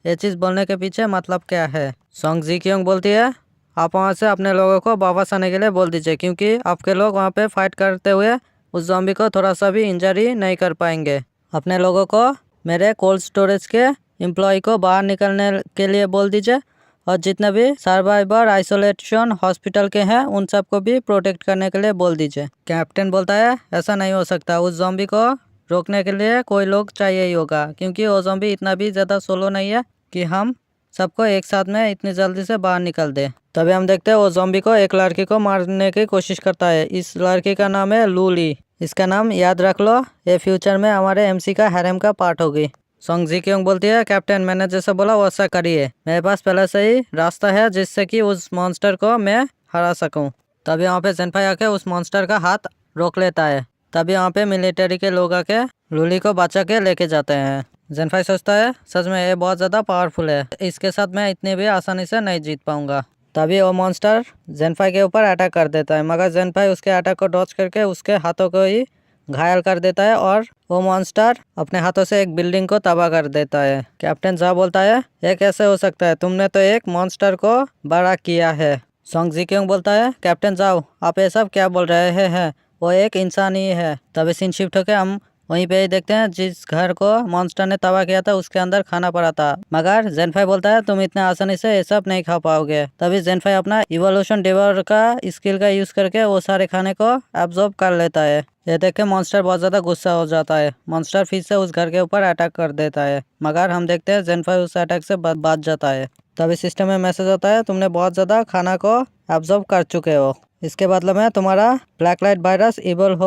ये चीज़ बोलने के पीछे मतलब क्या है। सोंग जी क्योंग बोलती है आप वहाँ से अपने लोगों को वापस आने के लिए बोल दीजिए, क्योंकि आपके लोग वहाँ पे फाइट करते हुए उस ज़ॉम्बी को थोड़ा सा भी इंजरी नहीं कर पाएंगे। अपने लोगों को मेरे कोल्ड स्टोरेज के एम्प्लॉय को बाहर निकलने के लिए बोल दीजिए, और जितने भी सर्वाइवर आइसोलेशन हॉस्पिटल के हैं उन सबको भी प्रोटेक्ट करने के लिए बोल दीजिए। कैप्टन बोलता है ऐसा नहीं हो सकता, उस ज़ॉम्बी को रोकने के लिए कोई लोग चाहिए ही होगा, क्योंकि वो ज़ॉम्बी इतना भी ज़्यादा सोलो नहीं है कि हम सबको एक साथ में इतनी जल्दी से बाहर निकल दे। तभी हम देखते हैं वो ज़ॉम्बी को एक लड़की को मारने की कोशिश करता है। इस लड़की का नाम है लूली, इसका नाम याद रख लो, ये फ्यूचर में हमारे एमसी का हैरम का पार्ट होगी। सोंग जी क्योंग बोलती है कैप्टन मैंने जैसा बोला वैसा करिए, मेरे पास पहले से ही रास्ता है जिससे कि उस मॉन्स्टर को मैं हरा सकूं। तभी वहाँ पे जेनफाई आके उस मॉन्स्टर का हाथ रोक लेता है। तभी वहाँ पे मिलिट्री के लोग आके लूली को बचा के लेके जाते हैं। जेनफाई सोचता है सच में ये बहुत ज़्यादा पावरफुल है, इसके साथ मैं इतने भी आसानी से नहीं जीत पाऊंगा। तभी वो मॉन्स्टर जेनफाई के ऊपर अटैक कर देता है, मगर जेनफाई उसके अटैक को डॉच करके उसके हाथों को ही घायल कर देता है, और वो मॉन्स्टर अपने हाथों से एक बिल्डिंग को तबाह कर देता है। कैप्टन जा बोलता है ये कैसे हो सकता है, तुमने तो एक मॉन्स्टर को बड़ा किया है। सोंग जी क्योंग बोलता है कैप्टन जाओ आप ये सब क्या बोल रहे हैं, वो एक इंसान ही है। तभी सीन शिफ्ट होकर हम वहीं पे ही देखते हैं जिस घर को मॉन्स्टर ने तबाह किया था उसके अंदर खाना पड़ा था, मगर जेनफाई बोलता है तुम इतने आसानी से ये सब नहीं खा पाओगे। तभी जेनफाई अपना इवोल्यूशन डिवर का स्किल का यूज करके वो सारे खाने को एब्जॉर्ब कर लेता है। ये देख के मॉन्स्टर बहुत ज्यादा गुस्सा हो जाता है, मॉन्स्टर फिर से उस घर के ऊपर अटैक कर देता है, मगर हम देखते हैं जेनफाई उस अटैक से बच जाता है। तभी सिस्टम में मैसेज आता है तुमने बहुत ज्यादा खाना को एब्जॉर्ब कर चुके हो, इसके बदले में तुम्हारा ब्लैक लाइट वायरस इवॉल्व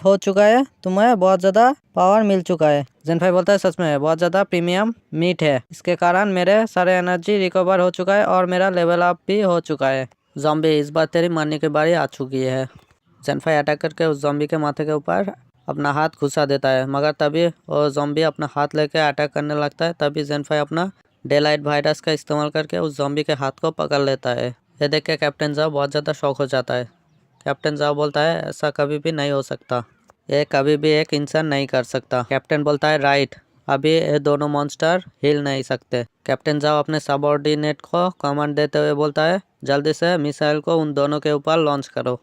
हो चुका है, तुम्हें बहुत ज़्यादा पावर मिल चुका है। जेनफाई बोलता है सच में बहुत ज़्यादा प्रीमियम मीट है, इसके कारण मेरे सारे एनर्जी रिकवर हो चुका है और मेरा लेवल अप भी हो चुका है। ज़ॉम्बी इस बार तेरी मरने की बारी आ चुकी है। जेनफाई अटैक करके उस ज़ॉम्बी के माथे के ऊपर अपना हाथ घुसा देता है, मगर तभी वो ज़ॉम्बी अपना हाथ लेके अटैक करने लगता है। तभी जेनफाई अपना डे लाइट वायरस का इस्तेमाल करके उस ज़ॉम्बी के हाथ को पकड़ लेता है। ये देख के कैप्टन जाओ बहुत ज़्यादा शॉक हो जाता है। कैप्टन जाओ बोलता है ऐसा कभी भी नहीं हो सकता, ये कभी भी एक इंसान नहीं कर सकता। कैप्टन बोलता है राइट, अभी ये दोनों मॉन्स्टर हिल नहीं सकते। कैप्टन जाओ अपने सबऑर्डिनेट को कमांड देते हुए बोलता है, जल्दी से मिसाइल को उन दोनों के ऊपर लॉन्च करो।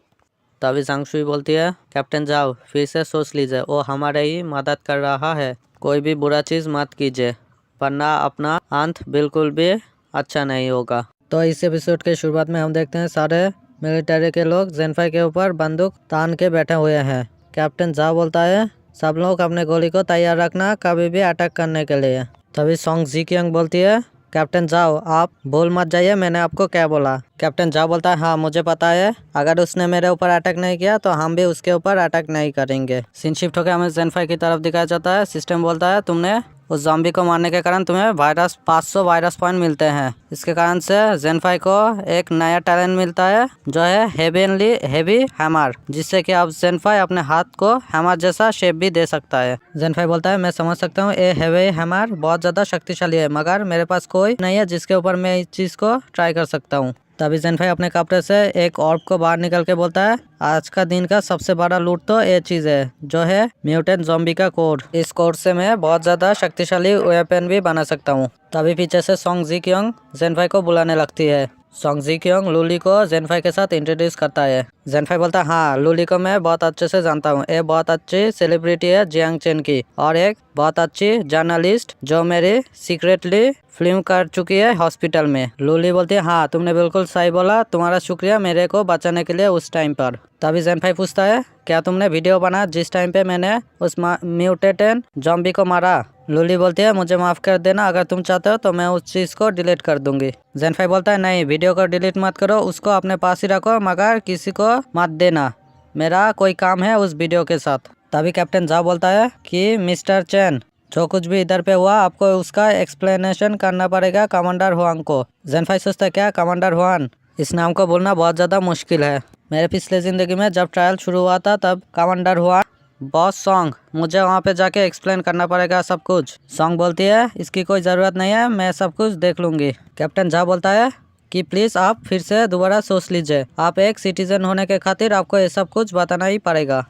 तभी सांगशुई बोलती है, कैप्टन जाओ फिर से सोच लीजिए, वो हमारे ही मदद कर रहा है, कोई भी बुरा चीज़ मत कीजिए वरना अपना अंत बिल्कुल भी अच्छा नहीं होगा। तो इस एपिसोड के शुरुआत में हम देखते हैं सारे मिलिट्री के लोग जेनफाई के ऊपर बंदूक तान के बैठे हुए हैं। कैप्टन जा बोलता है, सब लोग अपने गोली को तैयार रखना कभी भी अटैक करने के लिए। तभी सोंग जीक्यांग बोलती है, कैप्टन जाओ आप भूल मत जाइए मैंने आपको क्या बोला। कैप्टन जाओ बोलता है, हाँ मुझे पता है, अगर उसने मेरे ऊपर अटैक नहीं किया तो हम भी उसके ऊपर अटैक नहीं करेंगे। सीन शिफ्ट होकर हमें जेनफाई की तरफ दिखाया जाता है। सिस्टम बोलता है, तुमने उस ज़ॉम्बी को मारने के कारण तुम्हें 500 वायरस पॉइंट मिलते हैं। इसके कारण से जेनफाई को एक नया टैलेंट मिलता है जो है हेवी हैमर, जिससे कि अब जेनफाई अपने हाथ को हैमर जैसा शेप भी दे सकता है। जेनफाई बोलता है, मैं समझ सकता हूँ ये हेवी हैमर बहुत ज़्यादा शक्तिशाली है, मगर मेरे पास कोई नहीं है जिसके ऊपर मैं इस चीज़ को ट्राई कर सकता हूँ। तभी जेनफाई अपने कपड़े से एक ऑर्ब को बाहर निकल के बोलता है, आज का दिन का सबसे बड़ा लूट तो ये चीज़ है जो है म्यूटेंट ज़ॉम्बी का कोड। इस कोड से मैं बहुत ज़्यादा शक्तिशाली वेपन भी बना सकता हूँ। तभी पीछे से सोंग जीक्यांग जेनफाई को बुलाने लगती है। सोंग जीक्यांग लूली को जेनफाई के साथ इंट्रोड्यूस करता है। जेनफाई बोलता है, हाँ लूली को मैं बहुत अच्छे से जानता हूँ, ये बहुत अच्छी सेलिब्रिटी है जियांग चेन की, और एक बहुत अच्छी जर्नलिस्ट जो मेरी सीक्रेटली फिल्म कर चुकी है हॉस्पिटल में। लूली बोलती है, हाँ तुमने बिल्कुल सही बोला, तुम्हारा शुक्रिया मेरे को बचाने के लिए उस टाइम पर। तभी जेनफाई पूछता है, क्या तुमने वीडियो बना जिस टाइम पे मैंने उस म्यूटेंट ज़ॉम्बी को मारा? लूली बोलती है, मुझे माफ़ कर देना, अगर तुम चाहते हो तो मैं उस चीज़ को डिलीट कर दूंगी। जेनफाई बोलता है, नहीं वीडियो को डिलीट मत करो, उसको अपने पास ही रखो, मगर किसी को मत देना, मेरा कोई काम है उस वीडियो के साथ। तभी कैप्टन जा बोलता है कि मिस्टर चैन, जो कुछ भी इधर पे हुआ आपको उसका एक्सप्लेनेशन करना पड़ेगा कमांडर हुआंग को। जेनफाई सोचता है, क्या कमांडर हुआन? इस नाम को बोलना बहुत ज़्यादा मुश्किल है। मेरे पिछले ज़िंदगी में जब ट्रायल शुरू हुआ था तब कमांडर हुआन बॉस सॉन्ग, मुझे वहाँ पे जाके एक्सप्लेन करना पड़ेगा सब कुछ। सॉन्ग बोलती है, इसकी कोई ज़रूरत नहीं है, मैं सब कुछ देख लूँगी। कैप्टन जा बोलता है कि प्लीज़ आप फिर से दोबारा सोच लीजिए, आप एक सिटीजन होने के खातिर आपको ये सब कुछ बताना ही पड़ेगा।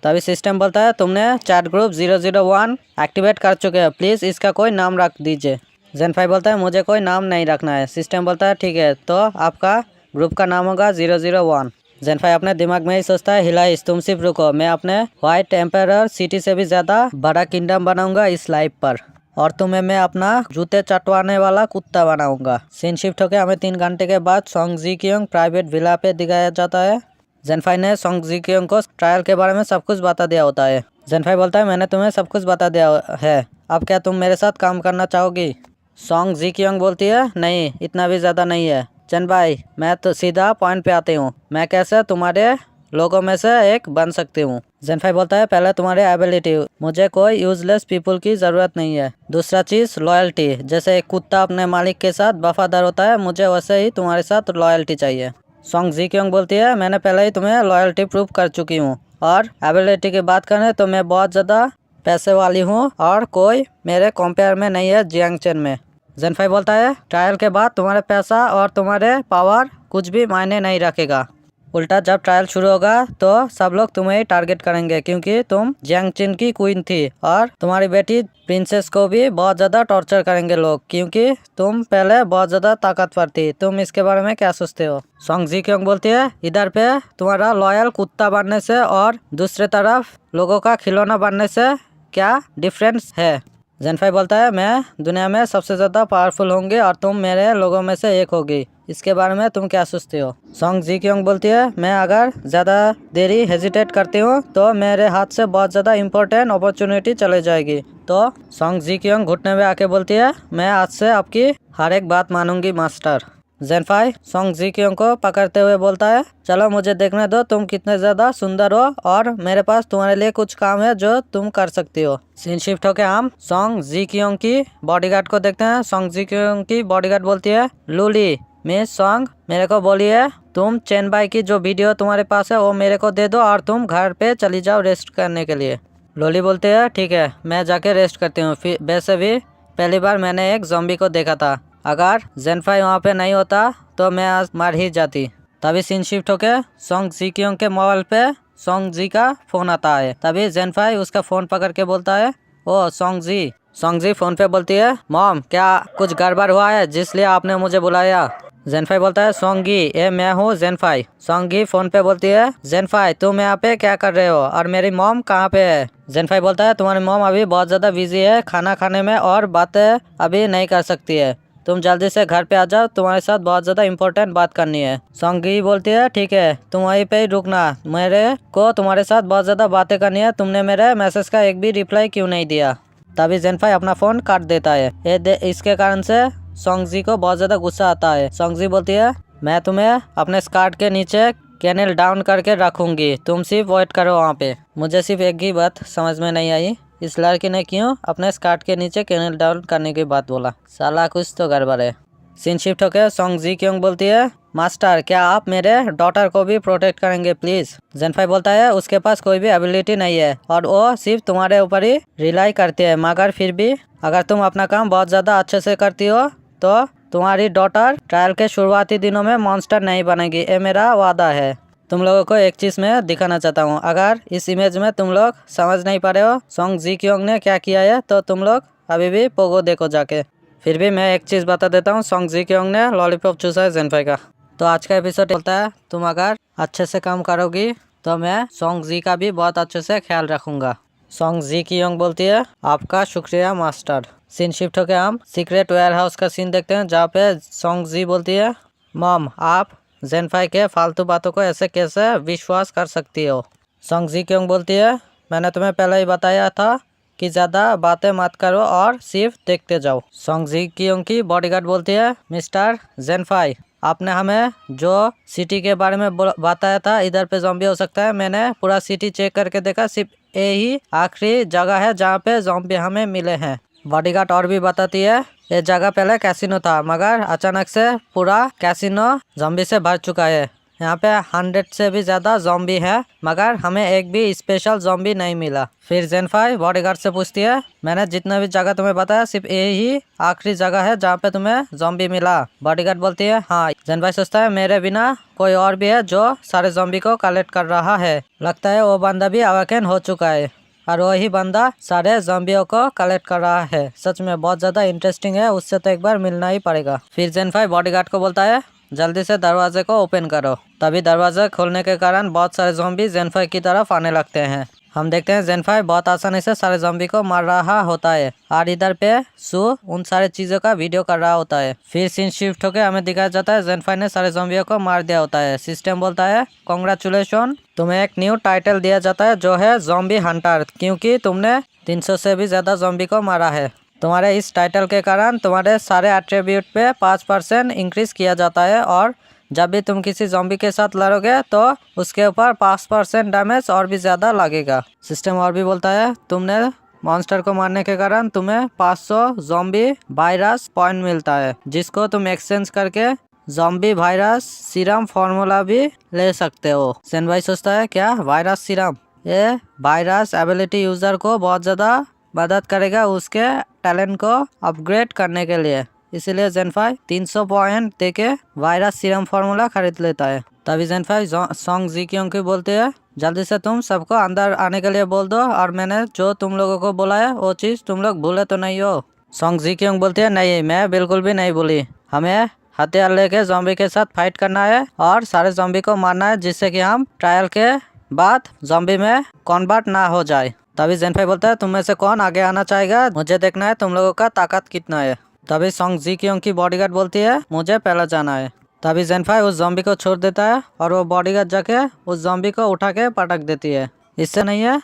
तभी सिस्टम बोलता है, तुमने चैट ग्रुप 001 एक्टिवेट कर चुके हैं, प्लीज़ इसका कोई नाम रख दीजिए। जेनफाई बोलता है, मुझे कोई नाम नहीं रखना है। सिस्टम बोलता है, ठीक है तो आपका ग्रुप का नाम होगा 001। जेनफाई अपने दिमाग में ही सोचता है, हिलाइस तुम सिर्फ रुको, मैं अपने व्हाइट एम्पायर सिटी से भी ज़्यादा बड़ा किंगडम बनाऊंगा इस लाइफ पर, और तुम्हें मैं अपना जूते चटवाने वाला कुत्ता बनाऊंगा। सीन शिफ्ट होकर हमें 3 घंटे के बाद सोंग जीक्यांग प्राइवेट विला पे दिखाया जाता है। जेनफाई ने सोंग जीक्यांग को ट्रायल के बारे में सब कुछ बता दिया होता है। जेनफाई बोलता है, मैंने तुम्हें सब कुछ बता दिया है, अब क्या तुम मेरे साथ काम करना चाहोगी? सोंग जीक्यांग बोलती है, नहीं इतना भी ज़्यादा नहीं है चैन भाई, मैं तो सीधा पॉइंट पे आती हूँ, मैं कैसे तुम्हारे लोगों में से एक बन सकती हूँ। जेनफाई बोलता है, पहले तुम्हारी एबिलिटी, मुझे कोई यूजलेस पीपल की ज़रूरत नहीं है। दूसरा चीज़ लॉयल्टी, जैसे एक कुत्ता अपने मालिक के साथ वफादार होता है, मुझे वैसे ही तुम्हारे साथ लॉयल्टी चाहिए। सोंग जीक्यांग बोलती है, मैंने पहले ही तुम्हें लॉयल्टी प्रूव कर चुकी हूँ, और एबिलिटी की बात करें तो मैं बहुत ज़्यादा पैसे वाली हूँ और कोई मेरे कंपेयर में नहीं है जियांग चेन में। जेनफाई बोलता है, ट्रायल के बाद तुम्हारे पैसा और तुम्हारे पावर कुछ भी मायने नहीं रखेगा, उल्टा जब ट्रायल शुरू होगा तो सब लोग तुम्हें ही टारगेट करेंगे, क्योंकि तुम जियांग चेन की क्वीन थी, और तुम्हारी बेटी प्रिंसेस को भी बहुत ज़्यादा टॉर्चर करेंगे लोग, क्योंकि तुम पहले बहुत ज़्यादा ताकतवर थी। तुम इसके बारे में क्या सोचते हो? सोंग जीक्यांग बोलती है, इधर पे तुम्हारा लॉयल कुत्ता बनने से और दूसरे तरफ लोगों का खिलौना बनने से क्या डिफरेंस है? जेनफाई बोलता है, मैं दुनिया में सबसे ज़्यादा पावरफुल होंगे और तुम मेरे लोगों में से एक होगी, इसके बारे में तुम क्या सोचते हो? सोंग जीक्यांग बोलती है, मैं अगर ज़्यादा देरी हेजिटेट करती हूँ तो मेरे हाथ से बहुत ज़्यादा इम्पोर्टेंट अपॉर्चुनिटी चले जाएगी। तो सोंग जीक्यांग घुटने में आके बोलती है, मैं आज से आपकी हर एक बात मानूंगी मास्टर। जेनफाई सोंग जीक्यांग को पकड़ते हुए बोलता है, चलो मुझे देखने दो तुम कितने ज़्यादा सुंदर हो, और मेरे पास तुम्हारे लिए कुछ काम है जो तुम कर सकती हो। सीन शिफ्ट होके हम सोंग जीक्यांग की बॉडीगार्ड को देखते हैं। सोंग जीक्यांग की बॉडीगार्ड बोलती है, लूली मिस सोंग, मेरे को बोलिए तुम चेन भाई की जो वीडियो तुम्हारे पास है वो मेरे को दे दो और तुम घर पे चली जाओ रेस्ट करने के लिए। लोली बोलते हैं, ठीक है मैं जाके रेस्ट करती हूँ, फिर वैसे भी पहली बार मैंने एक ज़ॉम्बी को देखा था, अगर जेनफाई वहाँ पे नहीं होता तो मैं आज मार ही जाती। तभी सीन शिफ्ट होके सोंग जीक्यांग के मोबाइल पे सोंग जी का फ़ोन आता है। तभी जेनफाई उसका फ़ोन पकड़ के बोलता है, ओ सोंग जी, सोंगजी फोन पे बोलती है, मॉम क्या कुछ गड़बड़ हुआ है जिसलिए आपने मुझे बुलाया? जेनफाई बोलता है, सोंगी ये मैं हूँ जेनफाई। सोंगी फोन पे बोलती है, जेनफाई तुम यहाँ पे क्या कर रहे हो और मेरी मॉम कहाँ पे है? जेनफाई बोलता है, तुम्हारी मॉम अभी बहुत ज़्यादा बिजी है खाना खाने में और बातें अभी नहीं कर सकती है। तुम जल्दी से घर पे आ जाओ, तुम्हारे साथ बहुत ज़्यादा इंपॉर्टेंट बात करनी है। सोंगी बोलती है, ठीक है तुम वहीं पे ही रुकना, मेरे को तुम्हारे साथ बहुत ज़्यादा बातें करनी है। तुमने मेरे मैसेज का एक भी रिप्लाई क्यों नहीं दिया? तभी जेनफाई अपना फ़ोन काट देता है। इसके कारण से सोंगजी को बहुत ज़्यादा गुस्सा आता है। सोंगजी बोलती है, मैं तुम्हें अपने स्कर्ट के नीचे कैनल डाउन करके रखूंगी, तुम सिर्फ वेट करो वहाँ पे। मुझे सिर्फ एक ही बात समझ में नहीं आई, इस लड़की ने क्यों अपने स्कर्ट के नीचे कैनल डाउन करने की बात बोला? साला कुछ तो गड़बड़ है। सीन शिफ्ट होकर सोंगजी क्यों बोलती है, मास्टर क्या आप मेरे डॉटर को भी प्रोटेक्ट करेंगे प्लीज? जेनफाई बोलता है, उसके पास कोई भी एबिलिटी नहीं है और वो सिर्फ तुम्हारे ऊपर ही रिलाई करती है, मगर फिर भी अगर तुम अपना काम बहुत ज़्यादा अच्छे से करती हो तो तुम्हारी डॉटर ट्रायल के शुरुआती दिनों में मॉन्स्टर नहीं बनेगी, ये मेरा वादा है। तुम लोगों को एक चीज़ मैं दिखाना चाहता हूँ, अगर इस इमेज में तुम लोग समझ नहीं पा रहे हो सोंग जी क्योंग ने क्या किया है तो तुम लोग अभी भी पोगो देखो जाके। फिर भी मैं एक चीज़ बता देता हूँ, सोंग जी क्योंग ने लॉलीपॉप चूसा है जेनफाई का। तो आज का एपिसोड बोलता है, तुम अगर अच्छे से काम करोगी तो मैं सोंग जी का भी बहुत अच्छे से ख्याल रखूँगा। सोंग जी क्योंग बोलती है, आपका शुक्रिया मास्टर। सीन शिफ्ट होकर हम सीक्रेट वेयर हाउस का सीन देखते हैं, जहाँ पे सोंग जी बोलती है, मॉम आप जेनफाई के फालतू बातों को ऐसे कैसे विश्वास कर सकती हो? सोंग जी क्योंग बोलती है, मैंने तुम्हें पहले ही बताया था कि ज़्यादा बातें मत करो और सिर्फ देखते जाओ। सोंग जी क्योंग की बॉडीगार्ड बोलती है, मिस्टर जेनफाई आपने हमें जो सिटी के बारे में बताया था इधर पे ज़ॉम्बी हो सकता है, मैंने पूरा सिटी चेक करके देखा, सिर्फ यही आखिरी जगह है जहाँ पे ज़ॉम्बी हमें मिले हैं। बॉडीगार्ड और भी बताती है, ये जगह पहले कैसीनो था मगर अचानक से पूरा कैसीनो ज़ॉम्बी से भर चुका है। यहाँ पे 100 से भी ज़्यादा ज़ॉम्बी है मगर हमें एक भी स्पेशल ज़ॉम्बी नहीं मिला। फिर जेनफाई बॉडीगार्ड से पूछती है, मैंने जितना भी जगह तुम्हें बताया सिर्फ यही आखिरी जगह है जहाँ पे तुम्हें ज़ॉम्बी मिला? बॉडीगार्ड बोलती है, हाँ। जेनफाई सोचता है, मेरे बिना कोई और भी है जो सारे ज़ॉम्बी को कलेक्ट कर रहा है, लगता है वो बंदा भी अवेकन हो चुका है और वही बंदा सारे ज़ॉम्बियों को कलेक्ट कर रहा है। सच में बहुत ज़्यादा इंटरेस्टिंग है, उससे तो एक बार मिलना ही पड़ेगा। फिर जेनफाई बॉडीगार्ड को बोलता है, जल्दी से दरवाजे को ओपन करो। तभी दरवाजा खोलने के कारण बहुत सारे ज़ॉम्बी जेनफाई की तरफ आने लगते हैं। हम देखते हैं जेनफाई बहुत आसानी से सारे ज़ॉम्बी को मार रहा होता है और इधर पे सू उन सारे चीज़ों का वीडियो कर रहा होता है। फिर सीन शिफ्ट होकर हमें दिखाया जाता है जेनफाई ने सारे ज़ॉम्बियों को मार दिया होता है। सिस्टम बोलता है, कॉन्ग्रेचुलेशन, तुम्हें एक न्यू टाइटल दिया जाता है जो है ज़ॉम्बी हंटर, क्योंकि तुमने 300 से भी ज़्यादा ज़ॉम्बी को मारा है। तुम्हारे इस टाइटल के कारण तुम्हारे सारे एट्रीब्यूट पे 5% इंक्रीज किया जाता है और जब भी तुम किसी ज़ॉम्बी के साथ लड़ोगे तो उसके ऊपर 5% डैमेज और भी ज़्यादा लगेगा। सिस्टम और भी बोलता है, तुमने मॉन्स्टर को मारने के कारण तुम्हें 500 ज़ॉम्बी वायरस पॉइंट मिलता है, जिसको तुम एक्सचेंज करके ज़ॉम्बी वायरस सीरम फार्मूला भी ले सकते हो। सेनवाई सोचता है, क्या वायरस सीरम? ये वायरस एबिलिटी यूज़र को बहुत ज़्यादा मदद करेगा उसके टैलेंट को अपग्रेड करने के लिए, इसीलिए जेनफाई 300 पॉइंट देके वायरस सीरम फार्मूला खरीद लेता है। तभी जेनफाई सोंग जी क्योंग को बोलते हैं, जल्दी से तुम सबको अंदर आने के लिए बोल दो और मैंने जो तुम लोगों को बोला है वो चीज़ तुम लोग भूले तो नहीं हो? सोंग जी क्योंग बोलते हैं, नहीं मैं बिल्कुल भी नहीं भूली, हमें हथियार लेके ज़ॉम्बी के साथ फाइट करना है और सारे ज़ॉम्बी को मारना है जिससे कि हम ट्रायल के बाद ज़ॉम्बी में कन्वर्ट ना हो जाए। तभी जेनफाई बोलता है, तुम में से कौन आगे आना चाहेगा, मुझे देखना है तुम लोगों का ताकत कितना है। तभी सोंग जी क्योंग की बॉडीगार्ड बोलती है, मुझे पहले जाना है। तभी जेनफाई उस ज़ॉम्बी को छोड़ देता है और वो बॉडीगार्ड जाके उस ज़ॉम्बी को उठा के पटक देती है। इससे नहीं है,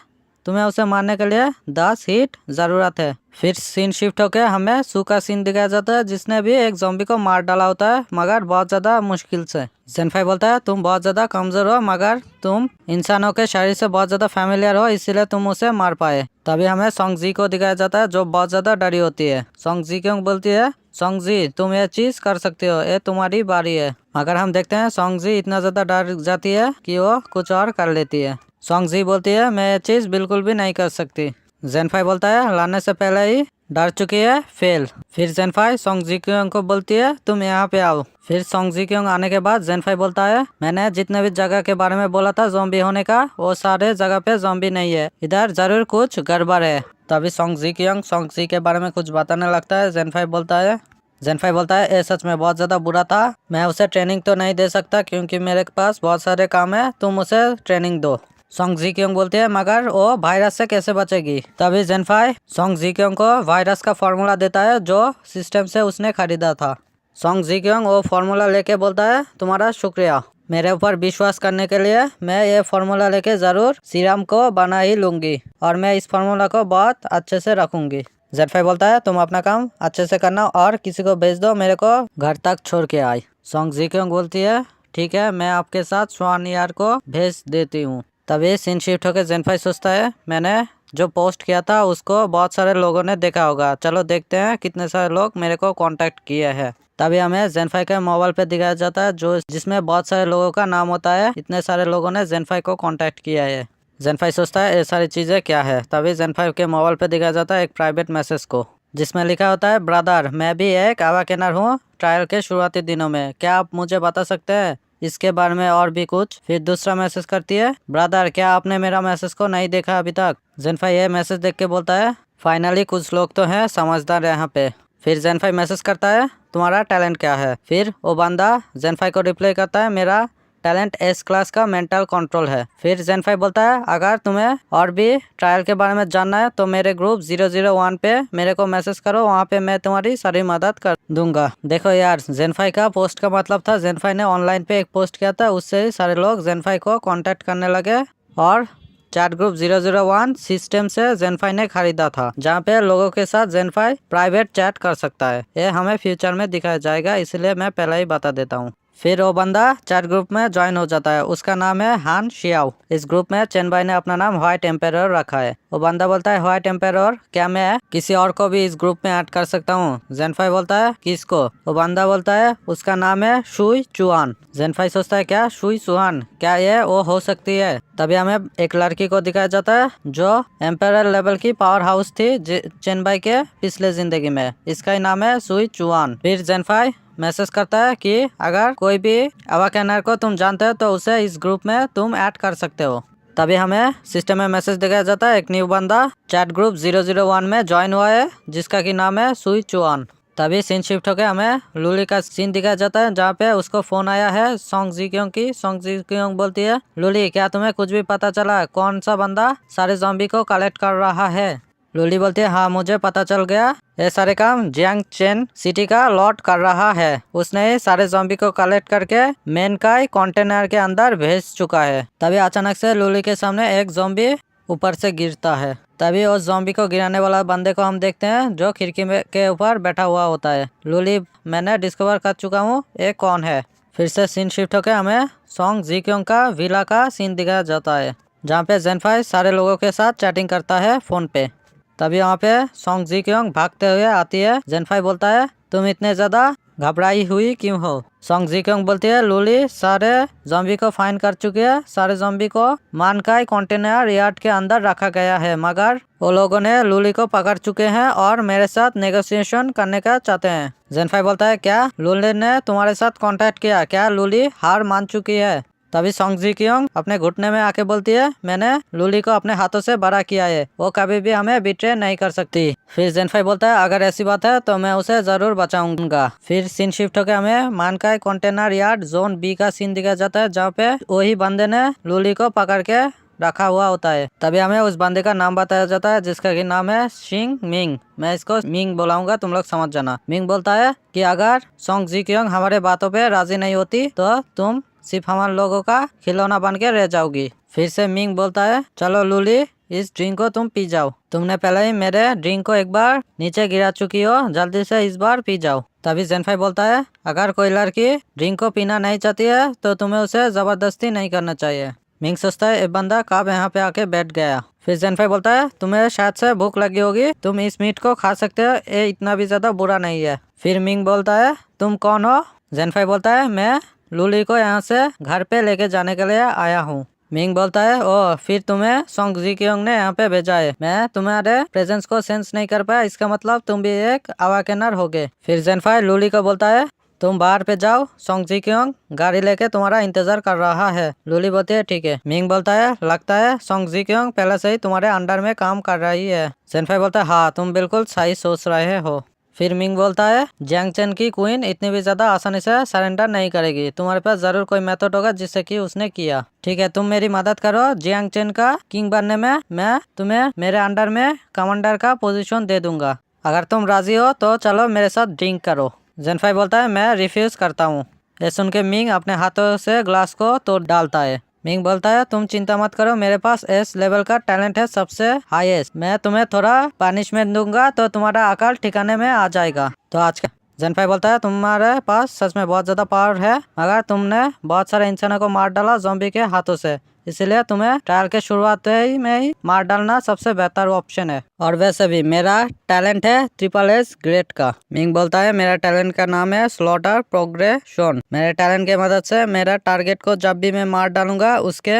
तुम्हें उसे मारने के लिए 10 हिट ज़रूरत है। फिर सीन शिफ्ट होकर हमें सू का सीन दिखाया जाता है, जिसने भी एक ज़ॉम्बी को मार डाला होता है मगर बहुत ज़्यादा मुश्किल से। जेनफाई बोलता है, तुम बहुत ज़्यादा कमज़ोर हो मगर तुम इंसानों के शरीर से बहुत ज़्यादा फैमिलियर हो, इसीलिए तुम उसे मार पाए। तभी हमें सोंग जी को दिखाया जाता है जो बहुत ज़्यादा डरी होती है। सोंग जी क्यों बोलती है, सोंग जी तुम ये चीज़ कर सकते हो, ये तुम्हारी बारी है। मगर हम देखते हैं सोंग जी इतना ज़्यादा डर जाती है कि वो कुछ और कर लेती है। सोंग जी बोलती है, मैं ये चीज़ बिल्कुल भी नहीं कर सकती। जेनफाई बोलता है, लाने से पहले ही डर चुकी है, फेल। फिर जेनफाई सोंग जी क्योंग को बोलती है, तुम यहाँ पे आओ। फिर सोंग जी क्योंग आने के बाद जेनफाई बोलता है, मैंने जितने भी जगह के बारे में बोला था ज़ॉम्बी होने का, वो सारे जगह पे ज़ॉम्बी नहीं है, इधर जरूर कुछ गड़बड़ है। तभी सोंग जी क्योंग सोंग जी के बारे में कुछ बताने लगता है। जेनफाई बोलता है ए सच में बहुत ज़्यादा बुरा था, मैं उसे ट्रेनिंग तो नहीं दे सकता क्योंकि मेरे पास बहुत सारे काम है, तुम उसे ट्रेनिंग दो। सोंग जी क्योंग बोलती है मगर वो वायरस से कैसे बचेगी। तभी जेनफाई सोंग जी क्योंग को वायरस का फॉर्मूला देता है जो सिस्टम से उसने खरीदा था। सोंग जी क्योंग वो फॉर्मूला लेके बोलता है तुम्हारा शुक्रिया, मेरे ऊपर विश्वास करने के लिए। मैं ये फार्मूला लेके ज़रूर सीरम को बना ही लूँगी और मैं इस फार्मूला को बहुत अच्छे से रखूँगी। जेनफाई बोलता है तुम अपना काम अच्छे से करना और किसी को भेज दो मेरे को घर तक छोड़ के आई। सोंग जी क्योंग बोलती है ठीक है, मैं आपके साथ स्वान यार को भेज देती हूँ। तभी सीन शिफ्ट होकर जेनफाई सोचता है मैंने जो पोस्ट किया था उसको बहुत सारे लोगों ने देखा होगा, चलो देखते हैं कितने सारे लोग मेरे को कांटेक्ट किए हैं। तभी हमें जेनफाई के मोबाइल पे दिखाया जाता है जो जिसमें बहुत सारे लोगों का नाम होता है, इतने सारे लोगों ने जेनफाई को कांटेक्ट किया है। जेनफाई सोचता है ये सारी चीज़ें क्या है। तभी जेनफाई के मोबाइल पे दिखाया जाता है एक प्राइवेट मैसेज को जिसमें लिखा होता है ब्रदर मैं भी एक अवाकेनर हूँ ट्रायल के शुरुआती दिनों में, क्या आप मुझे बता सकते हैं इसके बारे में और भी कुछ। फिर दूसरा मैसेज करती है ब्रदर क्या आपने मेरा मैसेज को नहीं देखा अभी तक। जेनफाई ये मैसेज देख के बोलता है फाइनली कुछ लोग तो हैं समझदार यहाँ पे। फिर जेनफाई मैसेज करता है तुम्हारा टैलेंट क्या है। फिर वो बंदा जेनफाई को रिप्लाई करता है मेरा टैलेंट एस क्लास का मेंटल कंट्रोल है। फिर जेनफाई बोलता है अगर तुम्हें और भी ट्रायल के बारे में जानना है तो मेरे ग्रुप 001 पे मेरे को मैसेज करो, वहाँ पे मैं तुम्हारी सारी मदद कर दूंगा। देखो यार जेनफाई का पोस्ट का मतलब था जेनफाई ने ऑनलाइन पे एक पोस्ट किया था, उससे ही सारे लोग जेनफाई को कॉन्टेक्ट करने लगे और चैट ग्रुप 001 सिस्टम से जेनफाई ने खरीदा था जहाँ पे लोगों के साथ जेनफाई प्राइवेट चैट कर सकता है। ये हमें फ्यूचर में दिखाया जाएगा इसलिए मैं पहले ही बता देता हूँ। फिर वो बंदा चैट ग्रुप में ज्वाइन हो जाता है, उसका नाम है हान शियाओ। इस ग्रुप में चेन भाई ने अपना नाम व्हाइट एम्पेरर रखा है। वो बंदा बोलता है व्हाइट एम्पेरर क्या मैं किसी और को भी इस ग्रुप में ऐड कर सकता हूँ। जेनफाई बोलता है किसको। वो बंदा बोलता है उसका नाम है शुई चुआन। जेनफाई सोचता है क्या शुई चुआन, क्या ये वो हो सकती है। तभी हमें एक लड़की को दिखाया जाता है जो एम्पेरर लेवल की पावर हाउस थी चेन भाई के पिछले जिंदगी में, इसका ही नाम है शुई चुआन। फिर जेनफाई मैसेज करता है कि अगर कोई भी अवाकेनर को तुम जानते हो तो उसे इस ग्रुप में तुम ऐड कर सकते हो। तभी हमें सिस्टम में मैसेज दिखाया जाता है एक न्यू बंदा चैट ग्रुप 001 में ज्वाइन हुआ है जिसका की नाम है सुई चुआन। तभी सीन शिफ्ट होकर हमें लूली का सीन दिखाया जाता है जहाँ पे उसको फोन आया है सोंग जी क्योंग की। सोंग जी क्योंग बोलती है लूली क्या तुम्हें कुछ भी पता चला कौन सा बंदा सारे ज़ॉम्बी को कलेक्ट कर रहा है। लूली बोलती है हाँ मुझे पता चल गया, ये सारे काम जियांग चेन सिटी का लॉर्ड कर रहा है, उसने सारे ज़ॉम्बी को कलेक्ट करके मेनकाई कंटेनर के अंदर भेज चुका है। तभी अचानक से लूली के सामने एक ज़ॉम्बी ऊपर से गिरता है। तभी उस ज़ॉम्बी को गिराने वाला बंदे को हम देखते हैं जो खिड़की के ऊपर बैठा हुआ होता है। लूली मैंने डिस्कवर कर चुका हूँ ये कौन है। फिर से सीन शिफ्ट होकर हमें सोंग जी क्योंग का विला का सीन दिखाया जाता है जहाँ पे जेनफाई सारे लोगों के साथ चैटिंग करता है फोन पे। तभी वहाँ पे सोंग जी क्योंग भागते हुए आती है। जेनफाई बोलता है तुम इतने ज़्यादा घबराई हुई क्यों हो। सोंग जी क्योंग बोलती है लूली सारे ज़ॉम्बी को फाइन कर चुकी है, सारे ज़ॉम्बी को मानकाई कंटेनर यार्ड के अंदर रखा गया है मगर वो लोगों ने लूली को पकड़ चुके हैं और मेरे साथ नेगोशिएशन करने का चाहते हैं। जेनफाई बोलता है क्या लूली ने तुम्हारे साथ कांटेक्ट किया, क्या लूली हार मान चुकी है। तभी सोंग जी क्योंग अपने घुटने में आके बोलती है मैंने लूली को अपने हाथों से बड़ा किया है, वो कभी भी हमें बिट्रे नहीं कर सकती। फिर जेनफाई बोलता है अगर ऐसी बात है तो मैं उसे जरूर बचाऊंगा। फिर सीन शिफ्ट होकर हमें मानकाई कंटेनर यार्ड जोन बी का सीन दिखाया जाता है जहाँ पे वही बंदे ने लूली को पकड़ के रखा हुआ होता है। तभी हमें उस बंदे का नाम बताया जाता है जिसका कि नाम है शिंग मिंग। मैं इसको मिंग बुलाऊंगा, तुम लोग समझ जाना। मिंग बोलता है कि अगर सोंग जी क्योंग हमारे बातों पे राजी नहीं होती तो तुम सिर्फ हमारे लोगों का खिलौना बन के रह जाओगी। फिर से मिंग बोलता है चलो लूली इस ड्रिंक को तुम पी जाओ, तुमने पहले ही मेरे ड्रिंक को एक बार नीचे गिरा चुकी हो, जल्दी से इस बार पी जाओ। तभी जेनफाई बोलता है अगर कोई लड़की ड्रिंक को पीना नहीं चाहती है तो तुम्हें उसे जबरदस्ती नहीं करना चाहिए। मिंग सोचता है ये बंदा कब यहाँ पे आके बैठ गया। फिर जेनफाई बोलता है तुम्हें शायद से भूख लगी होगी, तुम इस मीट को खा सकते हो, ये इतना भी ज्यादा बुरा नहीं है। फिर मिंग बोलता है तुम कौन हो। जेनफाई बोलता है मैं लूली को यहाँ से घर पे लेके जाने के लिए आया हूँ। मिंग बोलता है ओ फिर तुम्हें सोंग जी क्योंग ने यहाँ पे भेजा है, मैं तुम्हारे प्रेजेंस को सेंस नहीं कर पाया, इसका मतलब तुम भी एक अवाकेनर होगे। फिर जेनफाई लूली को बोलता है तुम बाहर पे जाओ, सोंग जी क्योंग गाड़ी लेके तुम्हारा इंतजार कर रहा है। लूली बोलती है ठीक है। मिंग बोलता है लगता है सोंग जी क्योंग पहले से ही तुम्हारे अंडर में काम कर रही है। जेनफाई बोलता है हाँ तुम बिल्कुल सही सोच रहे हो। फिर मिंग बोलता है जियांग चेन की क्वीन इतनी भी ज्यादा आसानी से सरेंडर नहीं करेगी, तुम्हारे पास जरूर कोई मेथड होगा जिससे कि उसने किया। ठीक है तुम मेरी मदद करो जियांग चेन का किंग बनने में, मैं तुम्हें मेरे अंडर में कमांडर का पोजीशन दे दूंगा। अगर तुम राजी हो तो चलो मेरे साथ ड्रिंक करो। जेनफाई बोलता है मैं रिफ्यूज करता हूँ। ये सुन के मिंग अपने हाथों से ग्लास को तोड़ डालता है। मिंग बोलता है तुम चिंता मत करो, मेरे पास एस लेवल का टैलेंट है, सबसे हाईएस्ट। मैं तुम्हें थोड़ा पनिशमेंट दूंगा तो तुम्हारा अकल ठिकाने में आ जाएगा। तो आज का जेनफाई बोलता है तुम्हारे पास सच में बहुत ज्यादा पावर है, मगर तुमने बहुत सारे इंसानों को मार डाला ज़ॉम्बी के हाथों से, इसलिए तुम्हें ट्रायल के शुरुआत में ही मार डालना सबसे बेहतर ऑप्शन है। और वैसे भी मेरा टैलेंट है ट्रिपल एस ग्रेट का। मिंग बोलता है मेरा टैलेंट का नाम है स्लॉटर प्रोग्रेशन। मेरे टैलेंट की मदद से मेरा टारगेट को जब भी मैं मार डालूंगा उसके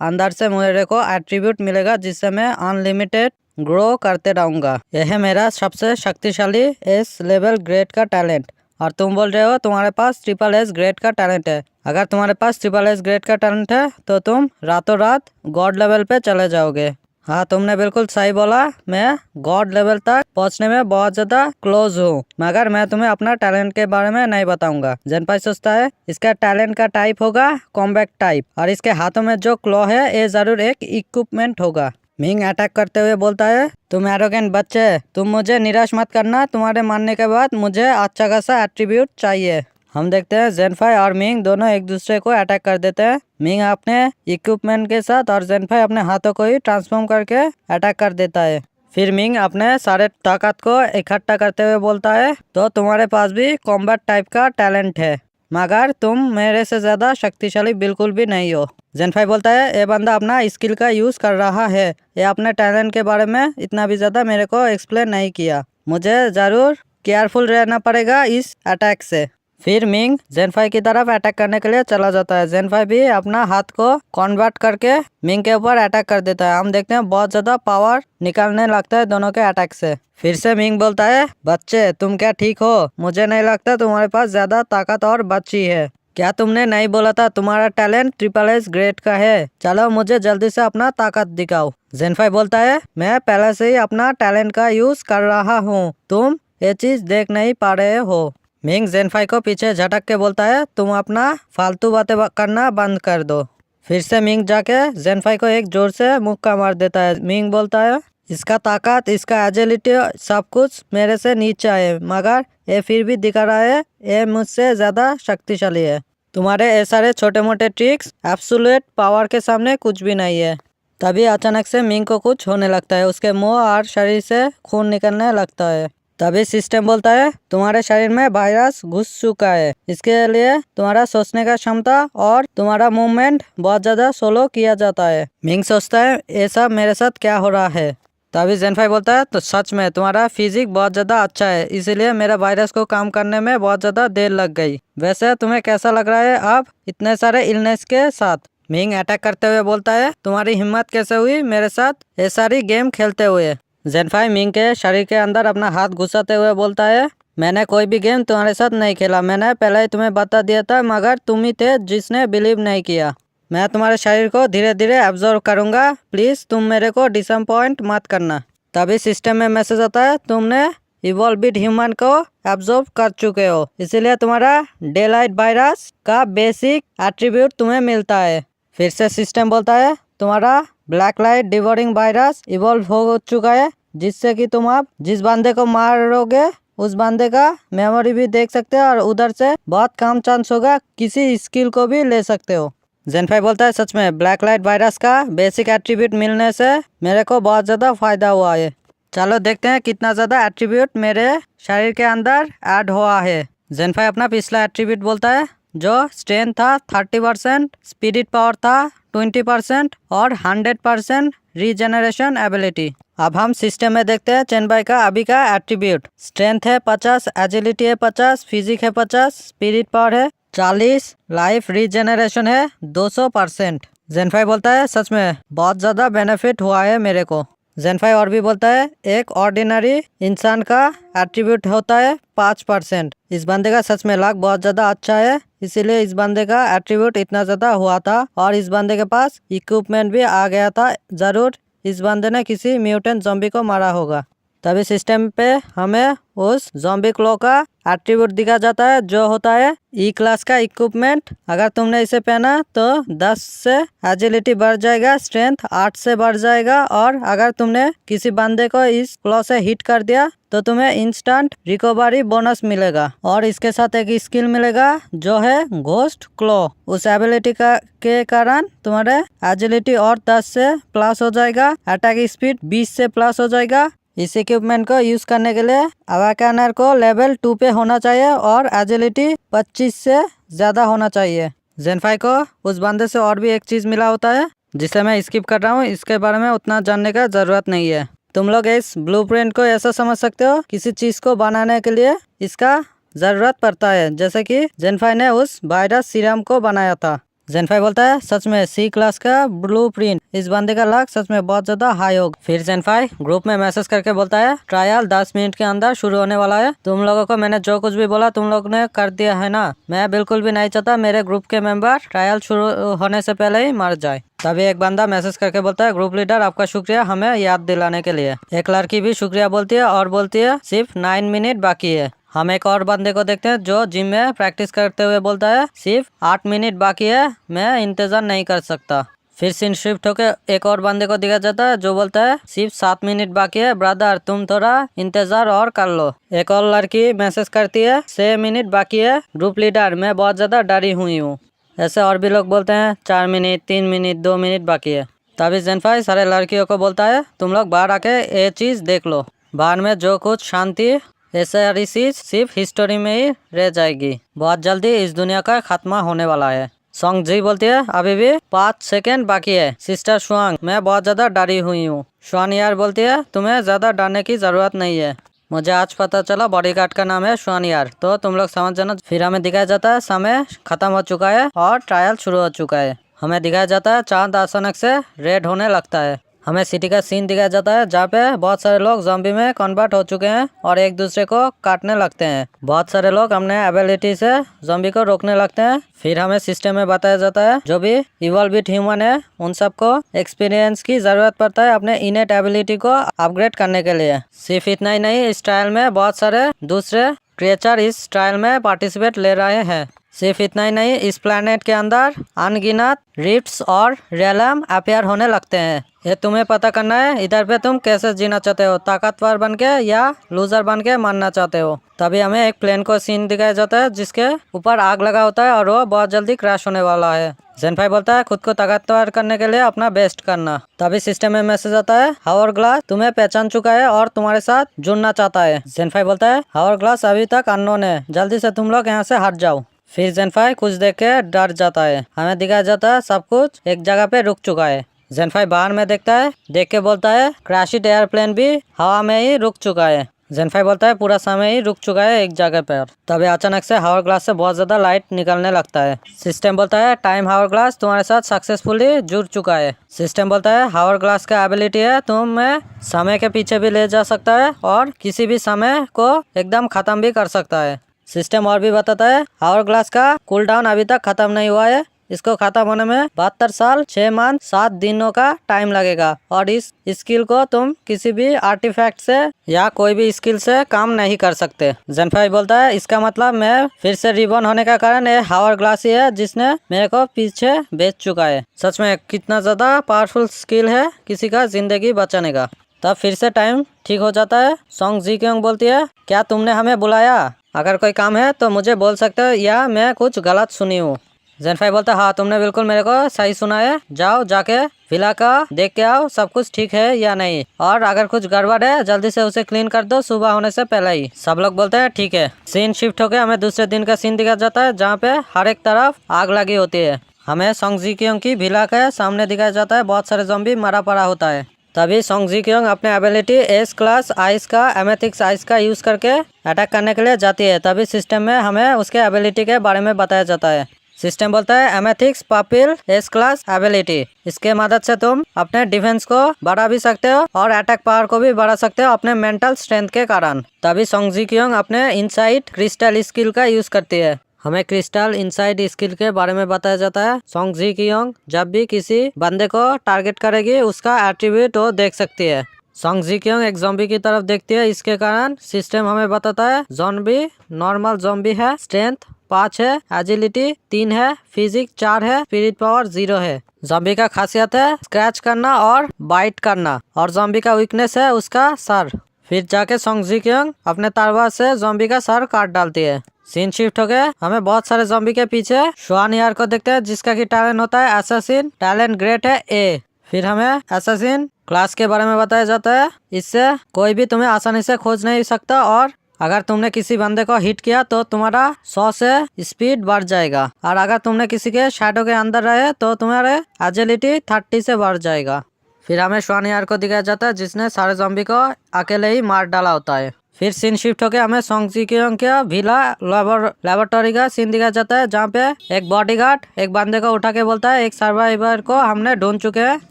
अंदर से मेरे को एट्रीब्यूट मिलेगा जिससे मैं अनलिमिटेड ग्रो करते रहूंगा। यह है मेरा सबसे शक्तिशाली एस लेवल ग्रेड का टैलेंट। और तुम बोल रहे हो तुम्हारे पास ट्रिपल एस ग्रेड का टैलेंट है। अगर तुम्हारे पास ट्रिपल एस ग्रेड का टैलेंट है तो तुम रातों रात गॉड लेवल पे चले जाओगे। हाँ तुमने बिल्कुल सही बोला, मैं गॉड लेवल तक पहुंचने में बहुत ज्यादा क्लोज हूँ, मगर मैं तुम्हें अपना टैलेंट के बारे में नहीं बताऊंगा। जेनफाई सोचता है इसका टैलेंट का टाइप होगा कॉम्बैट टाइप, और इसके हाथों में जो क्लॉ है ये जरूर एक इक्विपमेंट होगा। मिंग अटैक करते हुए बोलता है तुम एरोगेंट बच्चे, तुम मुझे निराश मत करना, तुम्हारे मारने के बाद मुझे अच्छा खासा एट्रीब्यूट चाहिए। हम देखते हैं जेनफाई और मिंग दोनों एक दूसरे को अटैक कर देते हैं। मिंग अपने इक्विपमेंट के साथ और जेनफाई अपने हाथों को ही ट्रांसफॉर्म करके अटैक कर देता है। फिर मिंग अपने सारे ताकत को इकट्ठा करते हुए बोलता है तो तुम्हारे पास भी कॉम्बैट टाइप का टैलेंट है, मगर तुम मेरे से ज्यादा शक्तिशाली बिल्कुल भी नहीं हो। जेनफाई बोलता है ये बंदा अपना स्किल का यूज कर रहा है, ये अपने टैलेंट के बारे में इतना भी ज्यादा मेरे को एक्सप्लेन नहीं किया, मुझे जरूर केयरफुल रहना पड़ेगा इस अटैक से। फिर मिंग जेनफाई की तरफ अटैक करने के लिए चला जाता है। जेनफाई भी अपना हाथ को कन्वर्ट करके मिंग के ऊपर अटैक कर देता है। हम देखते हैं बहुत ज्यादा पावर निकलने लगता है दोनों के अटैक से। फिर से मिंग बोलता है बच्चे तुम क्या ठीक हो? मुझे नहीं लगता तुम्हारे पास ज्यादा ताकत और बची है। क्या तुमने नहीं बोला था तुम्हारा टैलेंट ट्रिपल एस ग्रेड का है? चलो मुझे जल्दी से अपना ताकत दिखाओ। जेनफाई बोलता है मैं पहले से ही अपना टैलेंट का यूज कर रहा हूँ, तुम ये चीज देख नहीं पा रहे हो। मिंग जेनफाई को पीछे झटक के बोलता है तुम अपना फालतू बातें करना बंद कर दो। फिर से मिंग जाके जेनफाई को एक जोर से मुक्का मार देता है। मिंग बोलता है इसका ताकत, इसका एजिलिटी सब कुछ मेरे से नीचे है, मगर ये फिर भी दिखा रहा है ये मुझसे ज्यादा शक्तिशाली है। तुम्हारे ये सारे छोटे मोटे ट्रिक्स एब्सोल्यूट पावर के सामने कुछ भी नहीं है। तभी अचानक से मिंग को कुछ होने लगता है, उसके मुंह और शरीर से खून निकलने लगता है। तभी सिस्टम बोलता है तुम्हारे शरीर में वायरस घुस चुका है, इसके लिए तुम्हारा सोचने का क्षमता और तुम्हारा मूवमेंट बहुत ज्यादा स्लो किया जाता है। मिंग सोचता है ये सब मेरे साथ क्या हो रहा है। तभी जेनफाई बोलता है तो सच में तुम्हारा फिजिक बहुत ज्यादा अच्छा है, इसीलिए मेरा वायरस को काम करने में बहुत ज्यादा देर लग गई। वैसे तुम्हें कैसा लग रहा है अब इतने सारे इलनेस के साथ? मिंग अटैक करते हुए बोलता है तुम्हारी हिम्मत कैसे हुई मेरे साथ ये सारी गेम खेलते हुए? जेनफाई मिंग के शरीर के अंदर अपना हाथ घुसाते हुए बोलता है मैंने कोई भी गेम तुम्हारे साथ नहीं खेला, मैंने पहले ही तुम्हें बता दिया था, मगर तुम ही थे जिसने बिलीव नहीं किया। मैं तुम्हारे शरीर को धीरे धीरे एब्जॉर्व करूंगा, प्लीज तुम मेरे को डिसअपॉइंट मत करना। तभी सिस्टम में मैसेज आता है तुमने इवॉल्व्ड ह्यूमन को एब्जॉर्व कर चुके हो, इसीलिए तुम्हारा डे लाइट वायरस का बेसिक एट्रीब्यूट तुम्हें मिलता है। फिर से सिस्टम बोलता है तुम्हारा black light devouring virus evolve हो चुका है, जिससे कि तुम अब जिस बंदे को मारोगे उस बंदे का मेमोरी भी देख सकते हो और उधर से बहुत कम चांस होगा किसी स्किल को भी ले सकते हो। जेनफाई बोलता है सच में ब्लैक लाइट वायरस का बेसिक एट्रीब्यूट मिलने से मेरे को बहुत ज्यादा फायदा हुआ है। चलो देखते हैं कितना ज्यादा एट्रीब्यूट मेरे शरीर के अंदर ऐड हुआ है। जेनफाई अपना पिछला एट्रीब्यूट बोलता है जो स्ट्रेंथ था 30%, स्पिरिट पावर था 20% और 100% रीजेनरेशन एबिलिटी। अब हम सिस्टम में देखते हैं चेनबाई का अभी का एट्रीब्यूट। स्ट्रेंथ है 50, एजिलिटी है 50, फिजिक है 50, स्पिरिट पावर है 40, लाइफ रीजेनरेशन है 200%। जेनफाई बोलता है सच में बहुत ज्यादा बेनिफिट हुआ है मेरे को। जेनफाई और भी बोलता है एक ऑर्डिनरी इंसान का एट्रीब्यूट होता है 5%। इस बंदे का सच में लक बहुत ज्यादा अच्छा है, इसीलिए इस बंदे का एट्रीब्यूट इतना ज्यादा हुआ था और इस बंदे के पास इक्विपमेंट भी आ गया था। जरूर इस बंदे ने किसी म्यूटेंट ज़ॉम्बी को मारा होगा। तभी सिस्टम पे हमें उस ज़ॉम्बी क्लो का एट्रीब्यूट दिखा जाता है जो होता है ई क्लास का इक्विपमेंट। अगर तुमने इसे पहना तो 10 से एजिलिटी बढ़ जाएगा, स्ट्रेंथ 8 से बढ़ जाएगा और अगर तुमने किसी बंदे को इस क्लो से हिट कर दिया तो तुम्हें इंस्टेंट रिकवरी बोनस मिलेगा और इसके साथ एक स्किल मिलेगा जो है घोस्ट क्लो। उस एबिलिटी के कारण तुम्हारे एजिलिटी और 10 से प्लस हो जाएगा, अटैक स्पीड 20 से प्लस हो जाएगा। इस इक्विपमेंट को यूज करने के लिए अवेकनर को लेवल 2 पे होना चाहिए और एजिलिटी 25 से ज्यादा होना चाहिए। जेनफाई को उस बंदे से और भी एक चीज मिला होता है जिसे मैं स्किप कर रहा हूँ, इसके बारे में उतना जानने का जरूरत नहीं है। तुम लोग इस ब्लूप्रिंट को ऐसा समझ सकते हो, किसी चीज को बनाने के लिए इसका जरूरत पड़ता है, जैसे कि जेनफाई ने उस वायरस सीरम को बनाया था। जेनफाई बोलता है सच में सी क्लास का ब्लूप्रिंट, इस बंदे का लक सच में बहुत ज्यादा हाई होगा। फिर जेनफाई ग्रुप में मैसेज करके बोलता है ट्रायल 10 मिनट के अंदर शुरू होने वाला है। तुम लोगों को मैंने जो कुछ भी बोला तुम लोग ने कर दिया है ना। मैं बिल्कुल भी नहीं चाहता मेरे ग्रुप के मेंबर ट्रायल शुरू होने से पहले ही मर जाए। तभी एक बंदा मैसेज करके बोलता है ग्रुप लीडर आपका शुक्रिया हमें याद दिलाने के लिए। एक लड़की भी शुक्रिया बोलती है और बोलती है सिर्फ 9 मिनट बाकी है। हम एक और बंदे को देखते हैं जो जिम में प्रैक्टिस करते हुए बोलता है सिर्फ 8 मिनट बाकी है, मैं इंतजार नहीं कर सकता। फिर सीन शिफ्ट होकर एक और बंदे को दिखा जाता है जो बोलता है सिर्फ 7 मिनट बाकी है ब्रदर, तुम थोड़ा इंतजार और कर लो। एक और लड़की मैसेज करती है 6 मिनट बाकी है ग्रुप लीडर, मैं बहुत ज्यादा डरी हुई हूँ। ऐसे और भी लोग बोलते हैं 4 मिनट 3 मिनट 2 मिनट बाकी है। तभी जेनफाई सारे लड़कियों को बोलता है तुम लोग बाहर आके ये चीज देख लो, बाहर में जो कुछ शांति ऐसा चीज सिर्फ हिस्टोरी में ही रह जाएगी। बहुत जल्दी इस दुनिया का खात्मा होने वाला है। सोंग जी बोलती है अभी भी 5 सेकेंड बाकी है सिस्टर शुआंग, मैं बहुत ज्यादा डरी हुई हूँ। शुआन यार बोलती है तुम्हें ज्यादा डरने की जरूरत नहीं है, मुझे आज पता चला बॉडीगार्ड का नाम है शुआन यार, तो तुम लोग समझ जाना। फिर हमें दिखाया जाता है समय खत्म हो चुका है और ट्रायल शुरू हो चुका है। हमें दिखाया जाता है चांद अचानक से रेड होने लगता है। हमें सिटी का सीन दिखाया जाता है जहाँ पे बहुत सारे लोग ज़ॉम्बी में कन्वर्ट हो चुके हैं और एक दूसरे को काटने लगते हैं। बहुत सारे लोग अपने एबिलिटी से ज़ॉम्बी को रोकने लगते हैं। फिर हमें सिस्टम में बताया जाता है जो भी इवॉल्विड ह्यूमन है उन सबको एक्सपीरियंस की जरूरत पड़ता है अपने इनेट एबिलिटी को अपग्रेड करने के लिए। सिर्फ इतना ही नहीं, इस ट्रायल में बहुत सारे दूसरे क्रिएचर इस ट्रायल में पार्टिसिपेट ले रहे हैं। सिर्फ इतना ही नहीं, इस प्लेनेट के अंदर अनगिनत रिफ्ट्स और रेलम अपेयर होने लगते हैं। ये तुम्हें पता करना है इधर पे तुम कैसे जीना चाहते हो, ताकतवर बन के या लूजर बन के मरना चाहते हो। तभी हमें एक प्लेन को सीन दिखाया जाता है जिसके ऊपर आग लगा होता है और वो बहुत जल्दी क्रैश होने वाला है। जेनफाई बोलता है खुद को ताकतवर करने के लिए अपना बेस्ट करना। तभी सिस्टम में मैसेज आता है हावर ग्लास तुम्हें पहचान चुका है और तुम्हारे साथ जुड़ना चाहता है। जेनफाई बोलता है हावर ग्लास अभी तक अननोन है, जल्दी से तुम लोग यहाँ से हट जाओ। फिर जेनफाई कुछ देख के डर जाता है। हमें दिखाया जाता है सब कुछ एक जगह पे रुक चुका है। जेनफाई बाहर में देखता है, देख के बोलता है क्रैशिड एयरप्लेन भी हवा में ही रुक चुका है। जेनफाई बोलता है पूरा समय ही रुक चुका है एक जगह पर। तभी अचानक से हावर ग्लास से बहुत ज्यादा लाइट निकलने लगता है। सिस्टम बोलता है टाइम हावर ग्लास तुम्हारे साथ सक्सेसफुली जुड़ चुका है। सिस्टम बोलता है हावर ग्लास का एबिलिटी है तुम्हें समय के पीछे भी ले जा सकता है और किसी भी समय को एकदम खत्म भी कर सकता है। सिस्टम और भी बताता है हावर ग्लास का कूल डाउन अभी तक खत्म नहीं हुआ है, इसको खत्म होने में 72 साल 6 मंथ 7 दिनों का टाइम लगेगा और इस स्किल को तुम किसी भी आर्टिफैक्ट से या कोई भी स्किल से काम नहीं कर सकते। जेनफाई बोलता है इसका मतलब मैं फिर से रिबॉर्न होने का कारण ये हावर ग्लास ही है जिसने मेरे को पीछे बेच चुका है। सच में कितना ज्यादा पावरफुल स्किल है किसी का जिंदगी बचाने का। तब फिर से टाइम ठीक हो जाता है। सोंग जी क्यों बोलती है क्या तुमने हमें बुलाया, अगर कोई काम है तो मुझे बोल सकते हो या मैं कुछ गलत सुनी हूँ। जेनफाई बोलता है हाँ तुमने बिल्कुल मेरे को सही सुना है, जाओ जाके विला का देख के आओ सब कुछ ठीक है या नहीं, और अगर कुछ गड़बड़ है जल्दी से उसे क्लीन कर दो सुबह होने से पहले ही। सब लोग बोलते हैं ठीक है। सीन शिफ्ट होकर हमें दूसरे दिन का सीन दिखा जाता है जहाँ पे हर एक तरफ आग लगी होती है। हमें सोंग जी क्यों की विला के सामने दिखाया जाता है बहुत सारे ज़ॉम्बी मरा पड़ा होता है। तभी सोंग जी क्यों अपने एबिलिटी एस क्लास आइस का एमेथिक्स आइस का यूज करके अटैक करने के लिए जाती है। तभी सिस्टम में हमें उसके एबिलिटी के बारे में बताया जाता है। सिस्टम बोलता है एमेथिक्स पापिल एस क्लास एबिलिटी। इसके मदद से तुम अपने डिफेंस को बढ़ा भी सकते हो और अटैक पावर को भी बढ़ा सकते हो अपने मेंटल स्ट्रेंथ के कारण। तभी सोंग जी क्योंग अपने इनसाइट क्रिस्टल स्किल का यूज करती है। हमें क्रिस्टल इनसाइड स्किल के बारे में बताया जाता है। सोंग जी क्योंग जब भी किसी बंदे को टारगेट करेगी उसका एट्रीब्यूट वो देख सकती है। सोंग जी क्योंग एक ज़ॉम्बी की तरफ देखती है। इसके कारण सिस्टम हमें बताता है ज़ॉम्बी नॉर्मल ज़ॉम्बी है, स्ट्रेंथ 5 है, एजिलिटी 3 है, फिजिक 4 है, स्पिरिट पावर 0 है। ज़ॉम्बी का खासियत है स्क्रैच करना और बाइट करना, और ज़ॉम्बी का वीकनेस है उसका सर। फिर जाके सोंग जी क्योंग अपने तलवार से ज़ॉम्बी का सर काट डालती है। सीन शिफ्ट हो गया, हमें बहुत सारे ज़ॉम्बी के पीछे शुआन यार को देखते हैं जिसका की टैलेंट होता है एसासिन, टैलेंट ग्रेट है ए। फिर हमें एसासिन क्लास के बारे में बताया जाता है। इससे कोई भी तुम्हें आसानी से खोज नहीं सकता, और अगर तुमने किसी बंदे को हिट किया तो तुम्हारा 100 से स्पीड बढ़ जाएगा, और अगर तुमने किसी के शैडो के अंदर रहे तो तुम्हारे एजिलिटी 30 से बढ़ जाएगा। फिर हमें शुआन यार को दिखाया जाता है जिसने सारे ज़ॉम्बी को अकेले ही मार डाला होता है। फिर सीन शिफ्ट होकर हमें सोंग जी क्योंग के विला लेबोरेटरी का सीन दिखाया जाता है, जहाँ पे एक बॉडीगार्ड एक बंदे को उठा के बोलता है एक सर्वाइवर को हमने ढूंढ चुके हैं।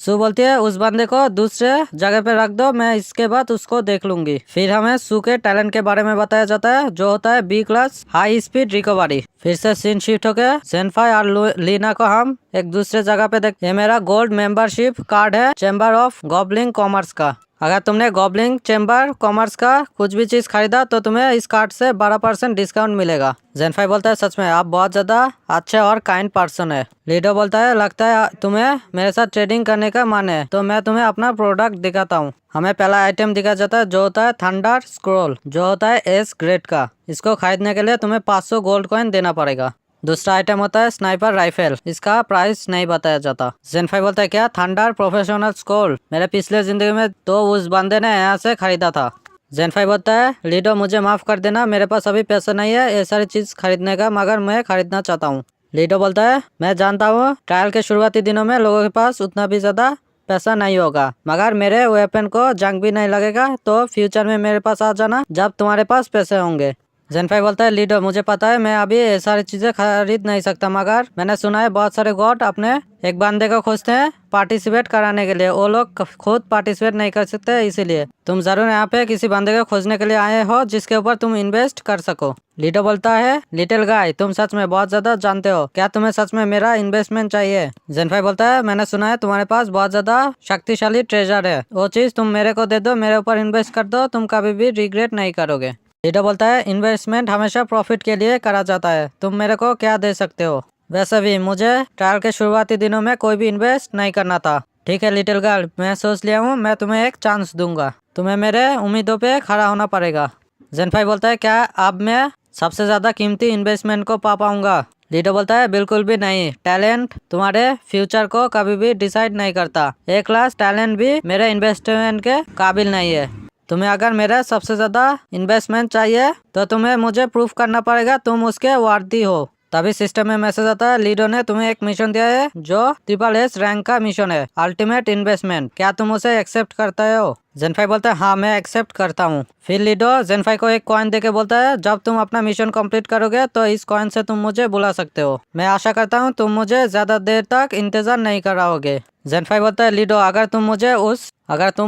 सू बोलती है उस बंदे को दूसरे जगह पे रख दो, मैं इसके बाद उसको देख लूंगी। फिर हमें सू के टैलेंट के बारे में बताया जाता है जो होता है B class high speed recovery. फिर से सीन शिफ्ट होकर सेनफाई और लीना को हम एक दूसरे जगह पे देख। ये मेरा गोल्ड मेंबरशिप कार्ड है चैम्बर ऑफ गॉबलिंग कॉमर्स का। अगर तुमने गॉबलिंग चैम्बर कॉमर्स का कुछ भी चीज खरीदा तो तुम्हें इस कार्ड से 12% डिस्काउंट मिलेगा। जेनफाई बोलता है सच में आप बहुत ज्यादा अच्छे और काइंड पर्सन है। लीडो बोलता है लगता है तुम्हें मेरे साथ ट्रेडिंग करने का मन है, तो मैं तुम्हें अपना प्रोडक्ट दिखाता हूँ। हमें पहला आइटम दिखाया जाता है जो होता है थंडर स्क्रोल, जो होता है एस ग्रेड का। इसको खरीदने के लिए तुम्हें 500 गोल्ड कॉइन देना पड़ेगा। दूसरा आइटम होता है स्नाइपर राइफल, इसका प्राइस नहीं बताया जाता। जेनफाई बोलता है क्या थंडर प्रोफेशनल स्कोल, मेरे पिछले जिंदगी में तो उस बंदे ने यहाँ से खरीदा था। जेनफाई बोलता है लीडो मुझे माफ कर देना, मेरे पास अभी पैसा नहीं है ये सारी चीज खरीदने का, मगर मैं खरीदना चाहता हूँ। लीडो बोलता है मैं जानता हूँ ट्रायल के शुरुआती दिनों में लोगों के पास उतना भी ज्यादा पैसा नहीं होगा, मगर मेरे वेपन को जंग भी नहीं लगेगा, तो फ्यूचर में मेरे पास आ जाना जब तुम्हारे पास पैसे होंगे। जेनफाई बोलता है लीडो मुझे पता है मैं अभी ये सारी चीजें खरीद नहीं सकता, मगर मैंने सुना है बहुत सारे गॉड अपने एक बंदे को खोजते हैं पार्टिसिपेट कराने के लिए, वो लोग खुद पार्टिसिपेट नहीं कर सकते, इसीलिए तुम जरूर यहाँ पे किसी बंदे को खोजने के लिए आए हो जिसके ऊपर तुम इन्वेस्ट कर सको। लीडो बोलता है लिटिल गाय तुम सच में बहुत ज्यादा जानते हो, क्या तुम्हें सच में मेरा इन्वेस्टमेंट चाहिए? जेनफाई बोलता है मैंने सुना है तुम्हारे पास बहुत ज्यादा शक्तिशाली ट्रेजर है, वो चीज तुम मेरे को दे दो, मेरे ऊपर इन्वेस्ट कर दो, तुम कभी भी रिग्रेट नहीं करोगे। लीडो बोलता है इन्वेस्टमेंट हमेशा प्रॉफिट के लिए करा जाता है, तुम मेरे को क्या दे सकते हो? वैसे भी मुझे ट्रायल के शुरुआती दिनों में कोई भी इन्वेस्ट नहीं करना था। ठीक है लिटिल गर्ल, मैं सोच लिया हूँ, मैं तुम्हें एक चांस दूंगा, तुम्हें मेरे उम्मीदों पे खड़ा होना पड़ेगा। जेनफाई बोलता है क्या अब मैं सबसे ज्यादा कीमती इन्वेस्टमेंट को पा पाऊंगा? लीडो बोलता है बिल्कुल भी नहीं, टैलेंट तुम्हारे फ्यूचर को कभी भी डिसाइड नहीं करता, ए क्लास टैलेंट भी मेरे इन्वेस्टमेंट के काबिल नहीं है। तुम्हें अगर मेरा सबसे ज्यादा इन्वेस्टमेंट चाहिए तो तुम्हें मुझे प्रूफ करना पड़ेगा तुम उसके वर्दी हो। तभी सिस्टम में मैसेज आता है लीडो ने तुम्हें एक मिशन दिया है जो SSS रैंक का मिशन है, अल्टीमेट इन्वेस्टमेंट, क्या तुम उसे एक्सेप्ट करते हो? जेनफाई बोलता है हाँ मैं एक्सेप्ट करता हूँ। फिर लीडो जेनफाई को एक कॉइन देके बोलता है जब तुम अपना मिशन कंप्लीट करोगे तो इस कॉइन से तुम मुझे बुला सकते हो, मैं आशा करता हूँ तुम मुझे ज्यादा देर तक इंतजार नहीं कराओगे। जेनफाई बोलता है लीडो अगर तुम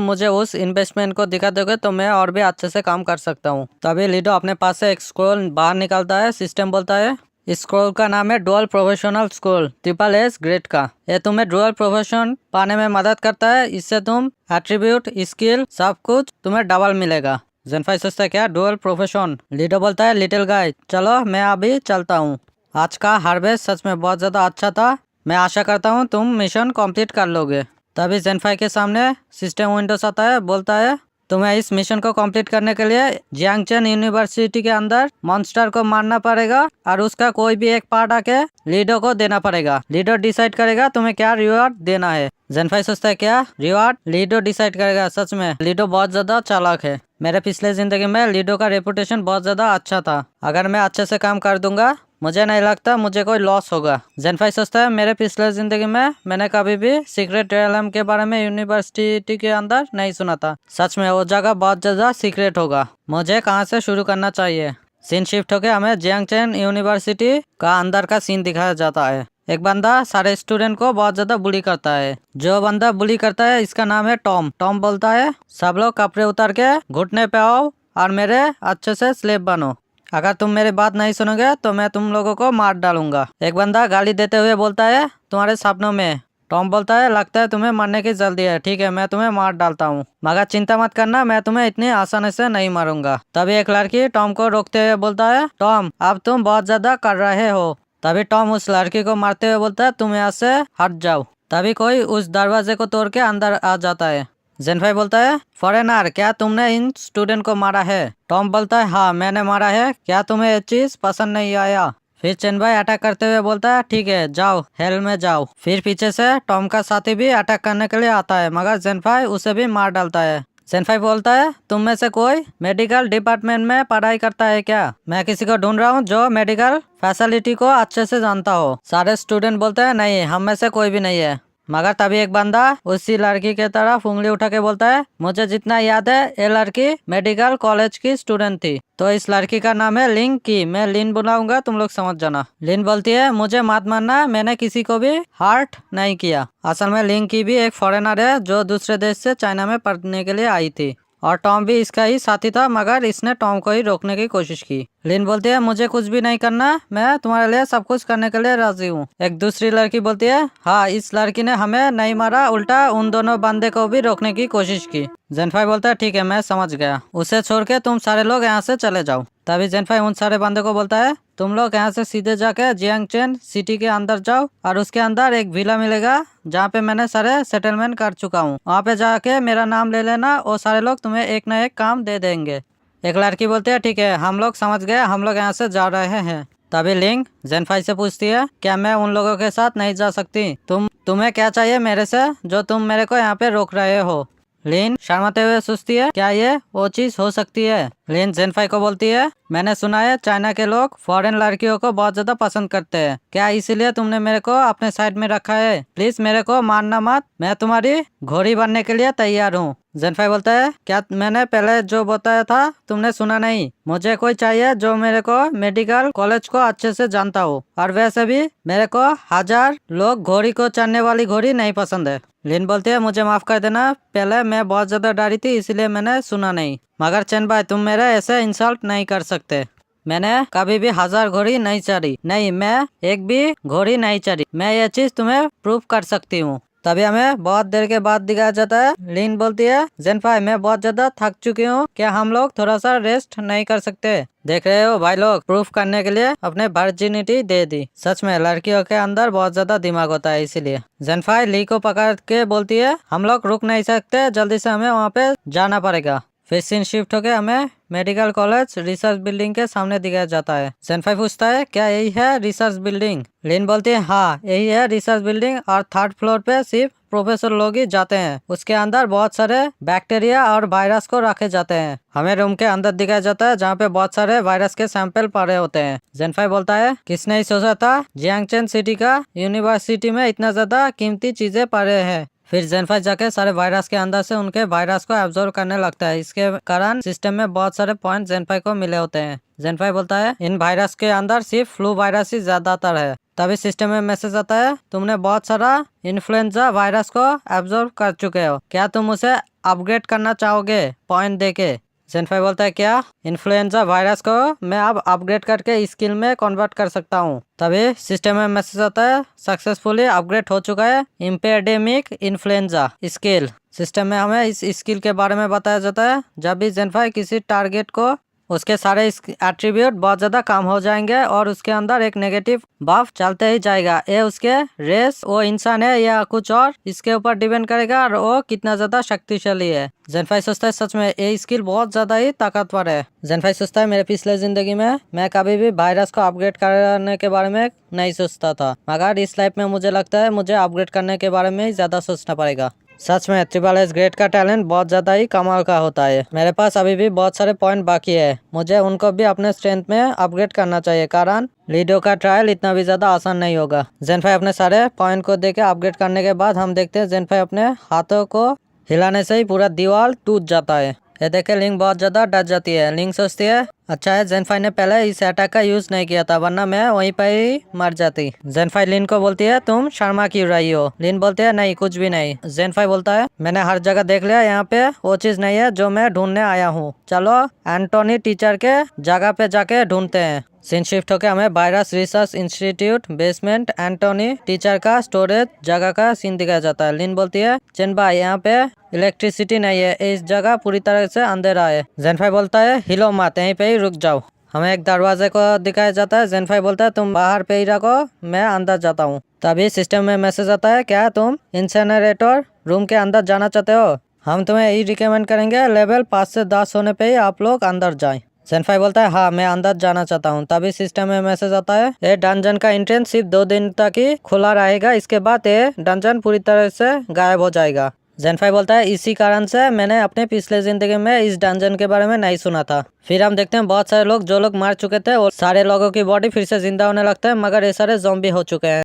मुझे उस इन्वेस्टमेंट को दिखा दोगे तो मैं और भी अच्छे से काम कर सकता हूँ। तभी लीडो अपने पास से एक स्क्रोल बाहर निकालता है। सिस्टम बोलता है इस स्क्रोल का नाम है dual professional scroll SSS grade का, ये तुम्हें डुअल प्रोफेशन पाने में मदद करता है, इससे तुम एट्रीब्यूट स्किल सब कुछ तुम्हें डबल मिलेगा। जेनफाई सोचता है क्या डुअल प्रोफेशन? लीडो बोलता है लिटिल गाय चलो मैं अभी चलता हूँ, आज का हार्वेस्ट सच में बहुत ज्यादा अच्छा था, मैं आशा करता हूँ तुम मिशन कंप्लीट कर लोगे। तभी जेनफाई के सामने सिस्टम विंडोज आता है, बोलता है तुम्हें इस मिशन को कंप्लीट करने के लिए जियांगचेन यूनिवर्सिटी के अंदर मॉन्स्टर को मारना पड़ेगा और उसका कोई भी एक पार्ट आके लीडो को देना पड़ेगा। लीडो डिसाइड करेगा तुम्हें क्या रिवॉर्ड देना है। जेनफाई सोचता है क्या रिवॉर्ड लीडो डिसाइड करेगा? सच में लीडो बहुत ज्यादा चालाक है, मेरे पिछले जिंदगी में लीडो का रेपुटेशन बहुत ज्यादा अच्छा था, अगर मैं अच्छे से काम कर दूंगा मुझे नहीं लगता मुझे कोई लॉस होगा। जेनफाई सोचता है मेरे पिछले जिंदगी में मैंने कभी भी सीक्रेट एलएम के बारे में यूनिवर्सिटी के अंदर नहीं सुना था, सच में वो जगह बहुत ज्यादा सीक्रेट होगा, मुझे कहाँ से शुरू करना चाहिए? सीन शिफ्ट होके हमें जियांगचेन यूनिवर्सिटी का अंदर का सीन दिखाया जाता है। एक बंदा सारे स्टूडेंट को बहुत ज्यादा बुली करता है। जो बंदा बुली करता है इसका नाम है टॉम। टॉम बोलता है सब लोग कपड़े उतार के घुटने पे आओ और मेरे अच्छे से स्लेव बनो। अगर तुम मेरी बात नहीं सुनोगे तो मैं तुम लोगों को मार डालूंगा। एक बंदा गाली देते हुए बोलता है तुम्हारे सपनों में। टॉम बोलता है लगता है तुम्हें मरने की जल्दी है, ठीक है मैं तुम्हें मार डालता हूँ, मगर चिंता मत करना मैं तुम्हें इतनी आसानी से नहीं मारूंगा। तभी एक लड़की टॉम को रोकते हुए बोलता है टॉम अब तुम बहुत ज्यादा कर रहे हो। तभी टॉम उस लड़की को मारते हुए बोलता है तुम यहाँ से हट जाओ। तभी कोई उस दरवाजे को तोड़ के अंदर आ जाता है। जेनफाई बोलता है फॉरेनर क्या तुमने इन स्टूडेंट को मारा है? टॉम बोलता है हाँ मैंने मारा है, क्या तुम्हें ये चीज पसंद नहीं आया? फिर चेनबाई अटैक करते हुए बोलता है ठीक है जाओ हेल में जाओ। फिर पीछे से टॉम का साथी भी अटैक करने के लिए आता है मगर जेनफाई उसे भी मार डालता है। जेनफाई बोलता है तुम में से कोई मेडिकल डिपार्टमेंट में पढ़ाई करता है क्या? मैं किसी को ढूंढ रहा हूँ जो मेडिकल फैसिलिटी को अच्छे से जानता हो। सारे स्टूडेंट बोलते हैं नहीं हम में से कोई भी नहीं है। मगर तभी एक बंदा उसी लड़की के तरफ उंगली उठा के बोलता है मुझे जितना याद है ये लड़की मेडिकल कॉलेज की स्टूडेंट थी, तो इस लड़की का नाम है लिंग की। मैं लिन बुलाऊंगा तुम लोग समझ जाना। लिन बोलती है मुझे मत मारना, मैंने किसी को भी हर्ट नहीं किया। असल में लिंग की भी एक फॉरेनर है जो दूसरे देश से चाइना में पढ़ने के लिए आई थी और टॉम भी इसका ही साथी था मगर इसने टॉम को ही रोकने की कोशिश की। लिन बोलती है मुझे कुछ भी नहीं करना, मैं तुम्हारे लिए सब कुछ करने के लिए राजी हूँ। एक दूसरी लड़की बोलती है हाँ इस लड़की ने हमें नहीं मारा, उल्टा उन दोनों बंदे को भी रोकने की कोशिश की। जेनफाई बोलता है ठीक है मैं समझ गया, उसे छोड़ के तुम सारे लोग यहाँ से चले जाओ। तभी जेनफाई उन सारे बंदे को बोलता है तुम लोग यहाँ से सीधे जाके जियांगचेन सिटी के अंदर जाओ और उसके अंदर एक विला मिलेगा जहाँ पे मैंने सारे सेटलमेंट कर चुका हूँ, वहाँ पे जाके मेरा नाम ले लेना और सारे लोग तुम्हें एक न एक काम दे देंगे। एक लड़की बोलती है ठीक है हम लोग समझ गए, हम लोग यहाँ से जा रहे हैं। तभी लिंग जेनफाई से पूछती है क्या मैं उन लोगों के साथ नहीं जा सकती? तुम्हें क्या चाहिए मेरे से जो तुम मेरे को यहाँ पे रोक रहे हो? लिन शर्माते हुए सोचती है क्या ये वो चीज हो सकती है? लिन जेनफाई को बोलती है मैंने सुना है चाइना के लोग फॉरेन लड़कियों को बहुत ज्यादा पसंद करते हैं, क्या इसीलिए तुमने मेरे को अपने साइड में रखा है? प्लीज मेरे को मारना मत, मैं तुम्हारी घोड़ी बनने के लिए तैयार हूँ। जेनफाई बोलता है क्या मैंने पहले जो बताया था तुमने सुना नहीं? मुझे कोई चाहिए जो मेरे को मेडिकल कॉलेज को अच्छे से जानता हो, और वैसे भी मेरे को 1000 लोग घोड़ी को चढ़ने वाली घोड़ी नहीं पसंद है। लिन बोलती है मुझे माफ कर देना, पहले मैं बहुत ज्यादा डरी थी इसलिए मैंने सुना नहीं, मगर चेन भाई तुम मेरा ऐसे इंसल्ट नहीं कर सकते। मैंने कभी भी 1000 घोड़ी नहीं चढ़ी, नहीं मैं एक भी घोड़ी नहीं चढ़ी, मैं ये चीज तुम्हें प्रूफ कर सकती हूँ। तभी हमें बहुत देर के बाद दिखाया जाता है लिन बोलती है जेनफाई मैं बहुत ज्यादा थक चुकी हूँ, क्या हम लोग थोड़ा सा रेस्ट नहीं कर सकते? देख रहे हो भाई लोग प्रूफ करने के लिए अपने वर्जिनिटी दे दी। सच में लड़कियों के अंदर बहुत ज्यादा दिमाग होता है। इसीलिए जेनफाई ली को पकड़ के बोलती है हम लोग रुक नहीं सकते, जल्दी से हमें वहाँ पे जाना पड़ेगा। फिर सीन शिफ्ट होके हमें मेडिकल कॉलेज रिसर्च बिल्डिंग के सामने दिखाया जाता है। जेनफाई पूछता है क्या यही है रिसर्च बिल्डिंग? लिन बोलती है हाँ यही है रिसर्च बिल्डिंग और 3rd फ्लोर पे सिर्फ प्रोफेसर लोग ही जाते हैं, उसके अंदर बहुत सारे बैक्टीरिया और वायरस को रखे जाते हैं। हमें रूम के अंदर दिखाया जाता है जहाँ पे बहुत सारे वायरस के सैंपल पड़े होते हैं। जेनफाई बोलता है किसने ही सोचा था जियांगचेन सिटी का यूनिवर्सिटी में इतना ज्यादा कीमती चीजें पड़े हैं। फिर जेनफाई जाके सारे वायरस के अंदर से उनके वायरस को एब्जॉर्ब करने लगता है, इसके कारण सिस्टम में बहुत सारे पॉइंट जेनफाई को मिले होते हैं। जेनफाई बोलता है इन वायरस के अंदर सिर्फ फ्लू वायरस ही ज्यादातर है। तभी सिस्टम में मैसेज आता है तुमने बहुत सारा इन्फ्लुएंजा वायरस को एब्जॉर्ब कर चुके हो, क्या तुम उसे अपग्रेड करना चाहोगे पॉइंट देके? जेनफाई बोलता है क्या इन्फ्लुएंजा वायरस को मैं अब अपग्रेड करके स्किल में कन्वर्ट कर सकता हूँ। तभी सिस्टम में मैसेज आता है सक्सेसफुली अपग्रेड हो चुका है एपिडेमिक इन्फ्लुएंजा स्किल। सिस्टम में हमें इस स्किल के बारे में बताया जाता है जब भी जेनफाई किसी टारगेट को उसके सारे एट्रीब्यूट बहुत ज्यादा कम हो जाएंगे और उसके अंदर एक नेगेटिव बफ चलते ही जाएगा। ये उसके रेस वो इंसान है या कुछ और इसके ऊपर डिपेंड करेगा और वो कितना ज्यादा शक्तिशाली है। जेनफाई सोचता है सच में ये स्किल बहुत ज्यादा ही ताकतवर है। जेनफाई सोचता है मेरे पिछले जिंदगी में मैं कभी भी वायरस को अपग्रेड करने के बारे में नहीं सोचता था, मगर इस लाइफ में मुझे लगता है मुझे अपग्रेड करने के बारे में ही ज्यादा सोचना पड़ेगा। सच में ट्रिपल एस ग्रेड का टैलेंट बहुत ज्यादा ही कमाल का होता है। मेरे पास अभी भी बहुत सारे पॉइंट बाकी है, मुझे उनको भी अपने स्ट्रेंथ में अपग्रेड करना चाहिए, कारण लीडो का ट्रायल इतना भी ज्यादा आसान नहीं होगा। जेनफाई अपने सारे पॉइंट को देके अपग्रेड करने के बाद हम देखते हैं जेनफाई अपने हाथों को हिलाने से ही पूरा दीवार टूट जाता है। ये देखे लिंक बहुत ज्यादा डर जाती है। लिंक सोचती है अच्छा है जेनफाई ने पहले इस अटैक का यूज नहीं किया था, वरना मैं वहीं पर ही मर जाती। जेनफाई लिन को बोलती है तुम शर्मा क्यों रही हो। लिन बोलती है नहीं कुछ भी नहीं। जेनफाई बोलता है मैंने हर जगह देख लिया, यहाँ पे वो चीज नहीं है जो मैं ढूंढने आया हूँ। चलो एंटोनी टीचर के जगह पे जाके ढूंढते हैं। सीन शिफ्ट होकर हमें virus research institute basement Antony teacher का स्टोरेज जगह का सीन दिखाया जाता है। लिन बोलती है चेन भाई यहाँ पे इलेक्ट्रिसिटी नहीं है, इस जगह पूरी तरह से अंधेरा है। जेनफाई बोलता है हिलो मत, यहीं पे ही रुक जाओ। हमें एक दरवाजे को दिखाया जाता है। जेनफाई बोलता है तुम बाहर पे ही रखो, मैं अंदर जाता हूँ। तभी सिस्टम में मैसेज आता है क्या तुम इंसिनरेटर रूम के अंदर जाना चाहते हो? हम तुम्हें यही रिकमेंड करेंगे लेवल 5 से 10 होने पे ही आप लोग अंदर जाएं। जेनफाई बोलता है हाँ मैं अंदर जाना चाहता हूँ। तभी सिस्टम में मैसेज आता है ये डंजन का एंट्रेंस सिर्फ 2 दिन तक ही खुला रहेगा, इसके बाद ये डंजन पूरी तरह से गायब हो जाएगा। जेनफाई बोलता है इसी कारण से मैंने अपने पिछले जिंदगी में इस डंजन के बारे में नहीं सुना था। फिर हम देखते हैं बहुत सारे लोग जो लोग मर चुके थे और सारे लोगों की बॉडी फिर से जिंदा होने लगता है, मगर ये सारे ज़ॉम्बी हो चुके हैं।